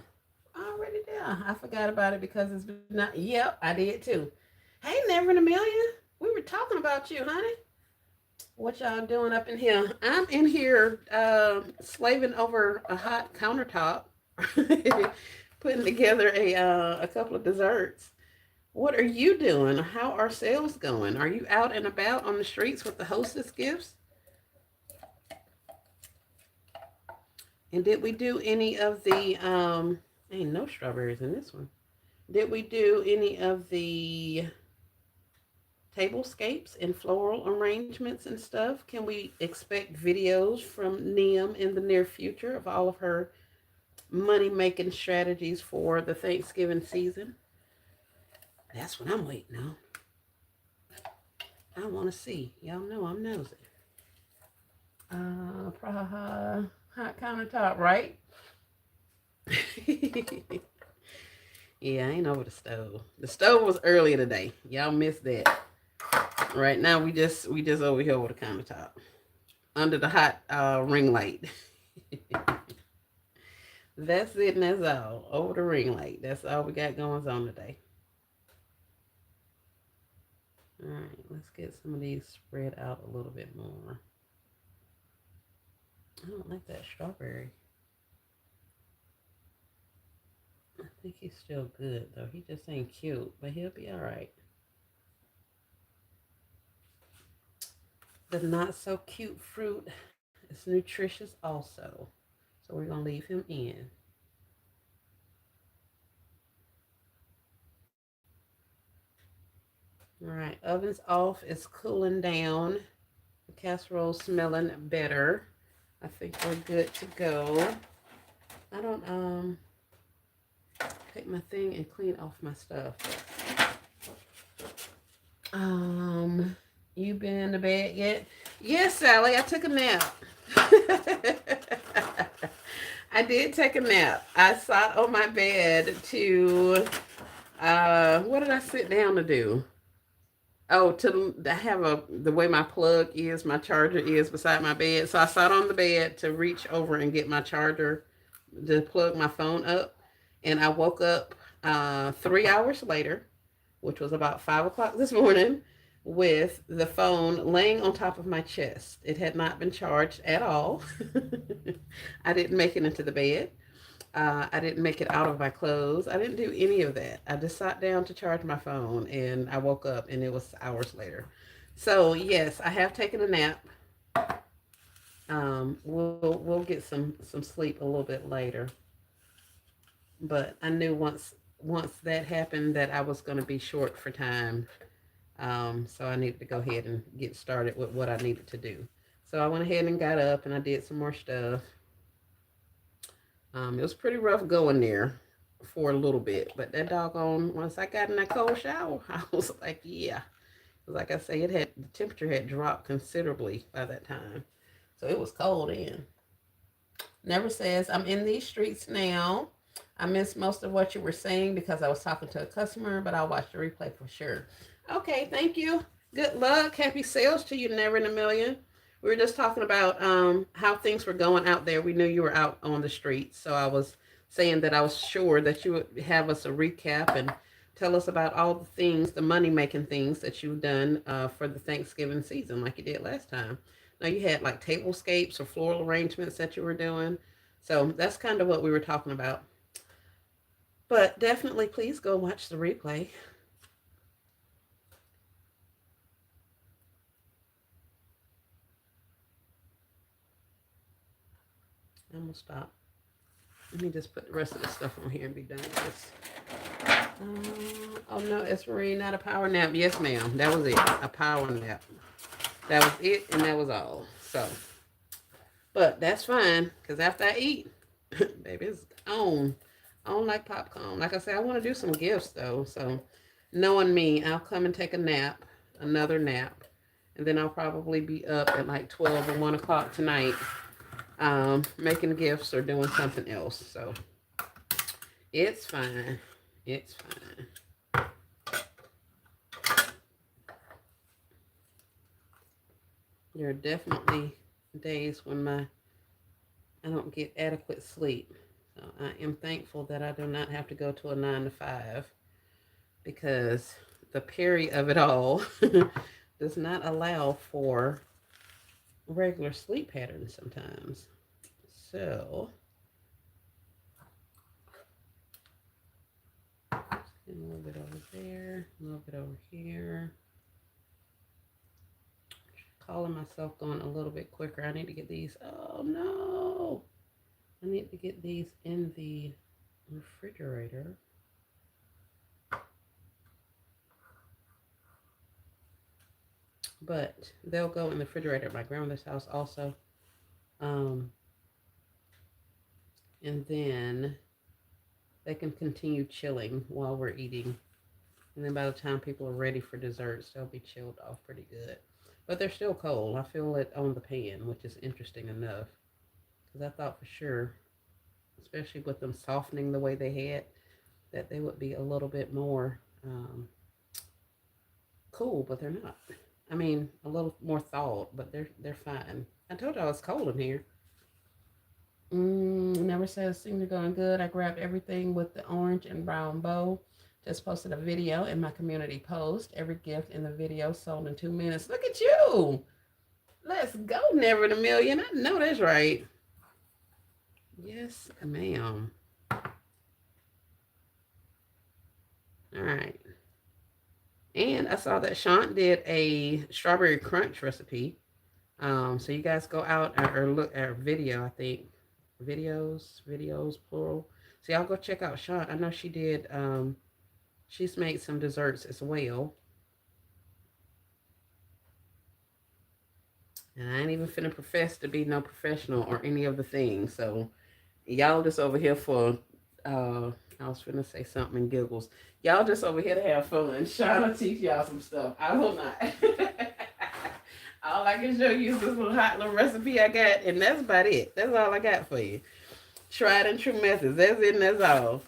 Already there. I forgot about it because it's not. Yep, I did too. Hey, Never in a Million. We were talking about you, honey. What y'all doing up in here? I'm in here slaving over a hot countertop, putting together a couple of desserts. What are you doing? How are sales going? Are you out and about on the streets with the hostess gifts? And did we do any of the, ain't no strawberries in this one. Did we do any of the tablescapes and floral arrangements and stuff? Can we expect videos from Nim in the near future of all of her money-making strategies for the Thanksgiving season? That's what I'm waiting on. I want to see. Y'all know I'm nosy. Praha hot countertop, right? Yeah, I ain't over the stove. The stove was earlier today. Y'all missed that. Right now we just over here with the countertop. Under the hot ring light. That's it and that's all. Over the ring light. That's all we got going on today. Alright, let's get some of these spread out a little bit more. I don't like that strawberry. I think he's still good though. He just ain't cute, but he'll be alright. The not so cute fruit is nutritious also. So we're going to leave him in. All right, oven's off. It's cooling down. The casserole smelling better. I think we're good to go. I don't take my thing and clean off my stuff. You been to bed yet? Yes, Sally, I took a nap. I did take a nap. I sat on my bed to what did I sit down to do? Oh, to have the way my plug is, my charger is beside my bed. So I sat on the bed to reach over and get my charger to plug my phone up. And I woke up 3 hours later, which was about 5 o'clock this morning, with the phone laying on top of my chest. It had not been charged at all. I didn't make it into the bed. I didn't make it out of my clothes. I didn't do any of that. I just sat down to charge my phone and I woke up and it was hours later. So yes, I have taken a nap. We'll get some sleep a little bit later. But I knew once that happened that I was going to be short for time. So I needed to go ahead and get started with what I needed to do. So I went ahead and got up and I did some more stuff. It was pretty rough going there for a little bit, but that doggone, once I got in that cold shower, I was like, yeah. Like I say, the temperature had dropped considerably by that time. So it was cold in. Never says, I'm in these streets now. I missed most of what you were saying because I was talking to a customer, but I'll watch the replay for sure. Okay, thank you. Good luck. Happy sales to you, Never in a Million. We were just talking about how things were going out there. We knew you were out on the streets. So I was saying that I was sure that you would have us a recap and tell us about all the things, the money-making things that you've done for the Thanksgiving season like you did last time. Now you had like tablescapes or floral arrangements that you were doing. So that's kind of what we were talking about. But definitely please go watch the replay. I'm going to stop. Let me just put the rest of the stuff on here and be done with this. Oh no, it's Marie, not a power nap. Yes, ma'am. That was it. A power nap. That was it, and that was all. So, but that's fine, because after I eat, baby, it's on. I don't like popcorn. Like I said, I want to do some gifts though. So, knowing me, I'll come and take a nap, another nap, and then I'll probably be up at like 12 or 1 o'clock tonight, making gifts or doing something else. So, it's fine. It's fine. There are definitely days when I don't get adequate sleep. So I am thankful that I do not have to go to a 9 to 5, because the peri of it all does not allow for regular sleep patterns sometimes. So a little bit over there, a little bit over here. Calling myself going a little bit quicker. I need to get these. Oh no! I need to get these in the refrigerator. But they'll go in the refrigerator at my grandmother's house also. And then they can continue chilling while we're eating. And then by the time people are ready for desserts, they'll be chilled off pretty good. But they're still cold. I feel it on the pan, which is interesting enough. Because I thought for sure, especially with them softening the way they had, that they would be a little bit more cool, but they're not. I mean, a little more thawed, but they're fine. I told y'all it's cold in here. Never says things are going good. I grabbed everything with the orange and brown bow. Just posted a video in my community post. Every gift in the video sold in 2 minutes. Look at you. Let's go, Never in a Million. I know that's right. Yes, ma'am. All right. And I saw that Shant did a strawberry crunch recipe. So you guys go out or look at video, I think. Videos, plural. So y'all go check out Shant. I know she did, she's made some desserts as well. And I ain't even finna profess to be no professional or any of the things. So y'all just over here for, I was finna say something and giggles. Y'all just over here to have fun. Shauna teach y'all some stuff. I will not. All I can show you is this little hot little recipe I got, and that's about it. That's all I got for you. Tried and true methods. That's it and that's all.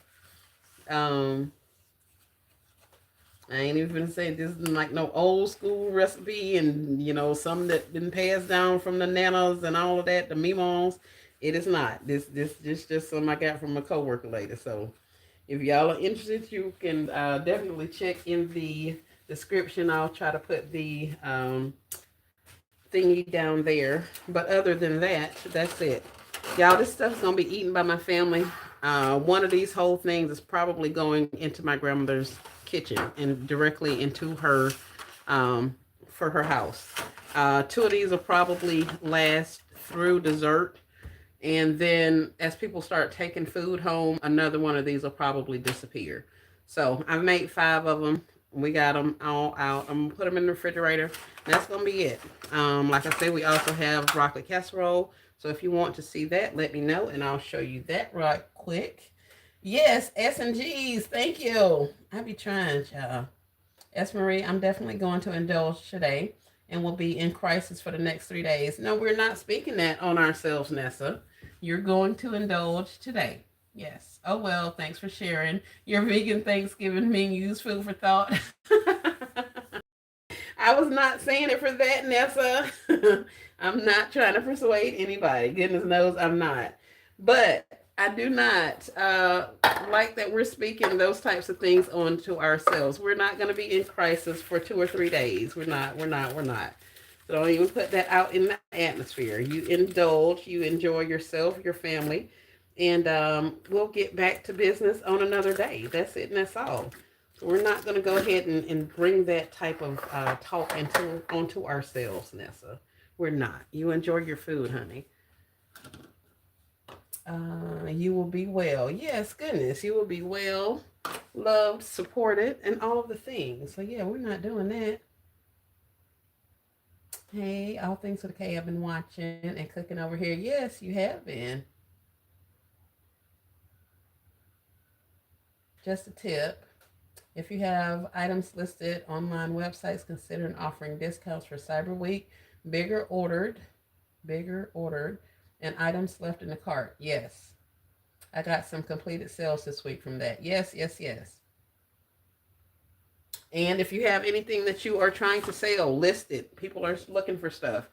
I ain't even gonna say this is like no old school recipe and, you know, something that been passed down from the nanas and all of that, the mimos. It is not. This just something I got from a coworker later. So if y'all are interested, you can definitely check in the description. I'll try to put the thingy down there. But other than that, that's it. Y'all, this stuff's gonna be eaten by my family. One of these whole things is probably going into my grandmother's kitchen and directly into her for her house. 2 of these will probably last through dessert, and then as people start taking food home, another one of these will probably disappear. So I've made 5 of them. We got them all out. I'm gonna put them in the refrigerator. That's gonna be it. Like I said, we also have broccoli casserole. So if you want to see that, let me know and I'll show you that right quick. Yes, S&Gs. Thank you. I be trying, y'all. S. Marie, I'm definitely going to indulge today and will be in crisis for the next 3 days. No, we're not speaking that on ourselves, Nessa. You're going to indulge today. Yes. Oh, well, thanks for sharing your vegan Thanksgiving menus, food for thought. I was not saying it for that, Nessa. I'm not trying to persuade anybody. Goodness knows I'm not. But I do not like that we're speaking those types of things onto ourselves. We're not going to be in crisis for 2 or 3 days. We're not. So don't even put that out in the atmosphere. You indulge, you enjoy yourself, your family, and we'll get back to business on another day. That's it and that's all. So we're not going to go ahead and bring that type of talk onto ourselves, Nessa. We're not. You enjoy your food, honey. You will be well. Yes, goodness, you will be well, loved, supported, and all of the things. So yeah, we're not doing that. Hey, all things with a K. I've been watching and cooking over here. Yes, you have been. Just a tip. If you have items listed online websites, consider offering discounts for Cyber Week. Bigger ordered, bigger ordered, and items left in the cart. Yes. I got some completed sales this week from that. Yes, yes, yes. And if you have anything that you are trying to sell, list it. People are looking for stuff.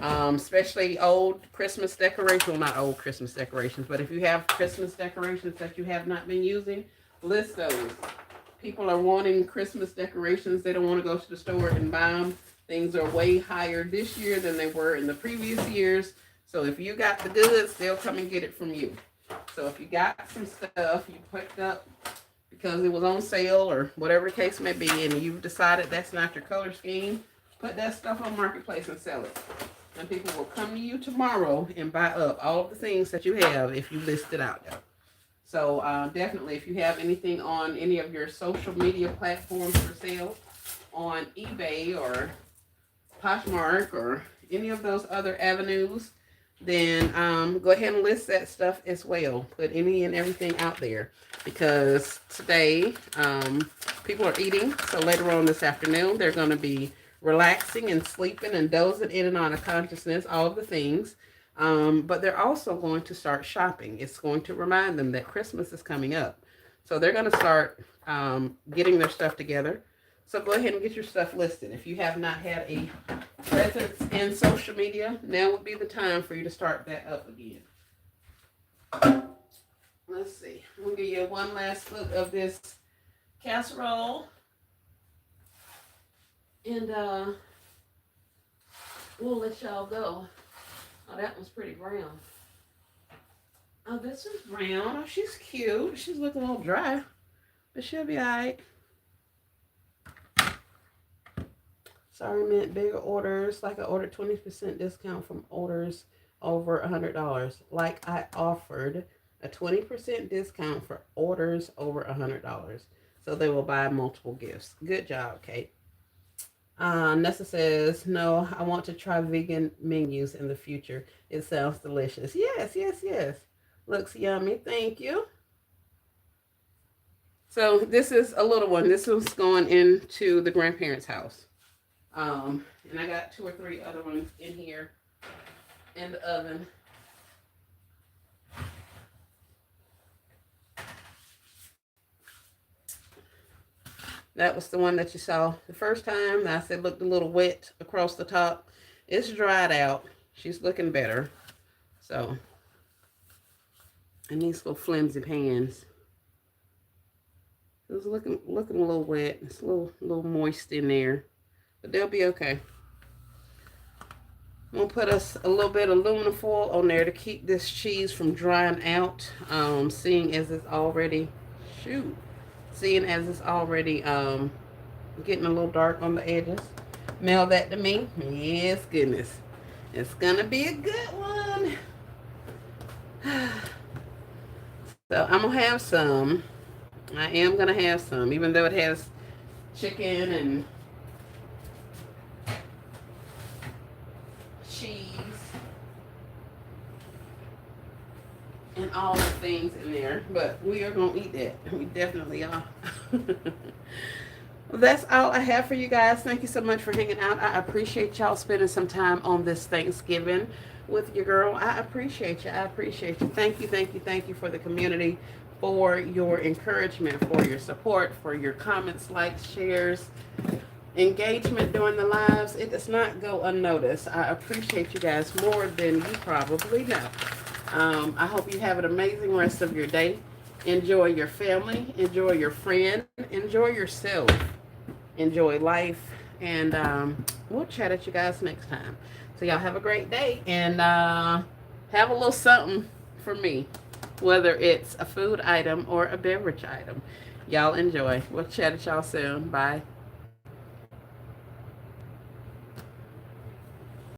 Especially old Christmas decorations. Well, not old Christmas decorations, but if you have Christmas decorations that you have not been using, list those. People are wanting Christmas decorations. They don't want to go to the store and buy them. Things are way higher this year than they were in the previous years. So if you got the goods, they'll come and get it from you. So if you got some stuff you picked up because it was on sale or whatever the case may be, and you've decided that's not your color scheme, put that stuff on Marketplace and sell it. And people will come to you tomorrow and buy up all of the things that you have if you list it out there. So definitely, if you have anything on any of your social media platforms for sale, on eBay or Poshmark or any of those other avenues, then go ahead and list that stuff as well. Put any and everything out there, because today people are eating. So later on this afternoon, they're going to be relaxing and sleeping and dozing in and out of consciousness, all of the things. But they're also going to start shopping. It's going to remind them that Christmas is coming up. So they're going to start getting their stuff together. So go ahead and get your stuff listed. If you have not had a presence in social media, now would be the time for you to start that up again. Let's see. I'm going to give you one last look of this casserole. And we'll let y'all go. Oh, that one's pretty brown. Oh, this is brown. Oh, she's cute. She's looking a little dry, but she'll be all right. Sorry, meant bigger orders. Like I ordered 20% discount from orders over $100. Like I offered a 20% discount for orders over $100. So they will buy multiple gifts. Good job, Kate. Nessa says, no, I want to try vegan menus in the future. It sounds delicious. Yes, yes, yes. Looks yummy. Thank you. So this is a little one. This one's going into the grandparents' house. And I got 2 or 3 other ones in here in the oven. That was the one that you saw the first time. I said looked a little wet across the top. It's dried out. She's looking better. So, and these little flimsy pans. It was looking a little wet. It's a little moist in there. But they'll be okay. I'm going to put us a little bit of aluminum foil on there to keep this cheese from drying out. Seeing as it's already getting a little dark on the edges. Mail that to me. Yes, goodness. It's going to be a good one. So I'm going to have some. I am going to have some, even though it has chicken and cheese and all the things in there, but we are gonna eat that. We definitely are. Well, that's all I have for you guys. Thank you so much for hanging out. I appreciate y'all spending some time on this Thanksgiving with your girl. I appreciate you. I appreciate you. Thank you, thank you, thank you for the community, for your encouragement, for your support, for your comments, likes, shares, engagement during the lives. It does not go unnoticed. I appreciate you guys more than you probably know. I hope you have an amazing rest of your day. Enjoy your family, enjoy your friend, enjoy yourself, enjoy life, and we'll chat at you guys next time. So y'all have a great day, and have a little something for me, whether it's a food item or a beverage item. Y'all enjoy. We'll chat at y'all soon. Bye.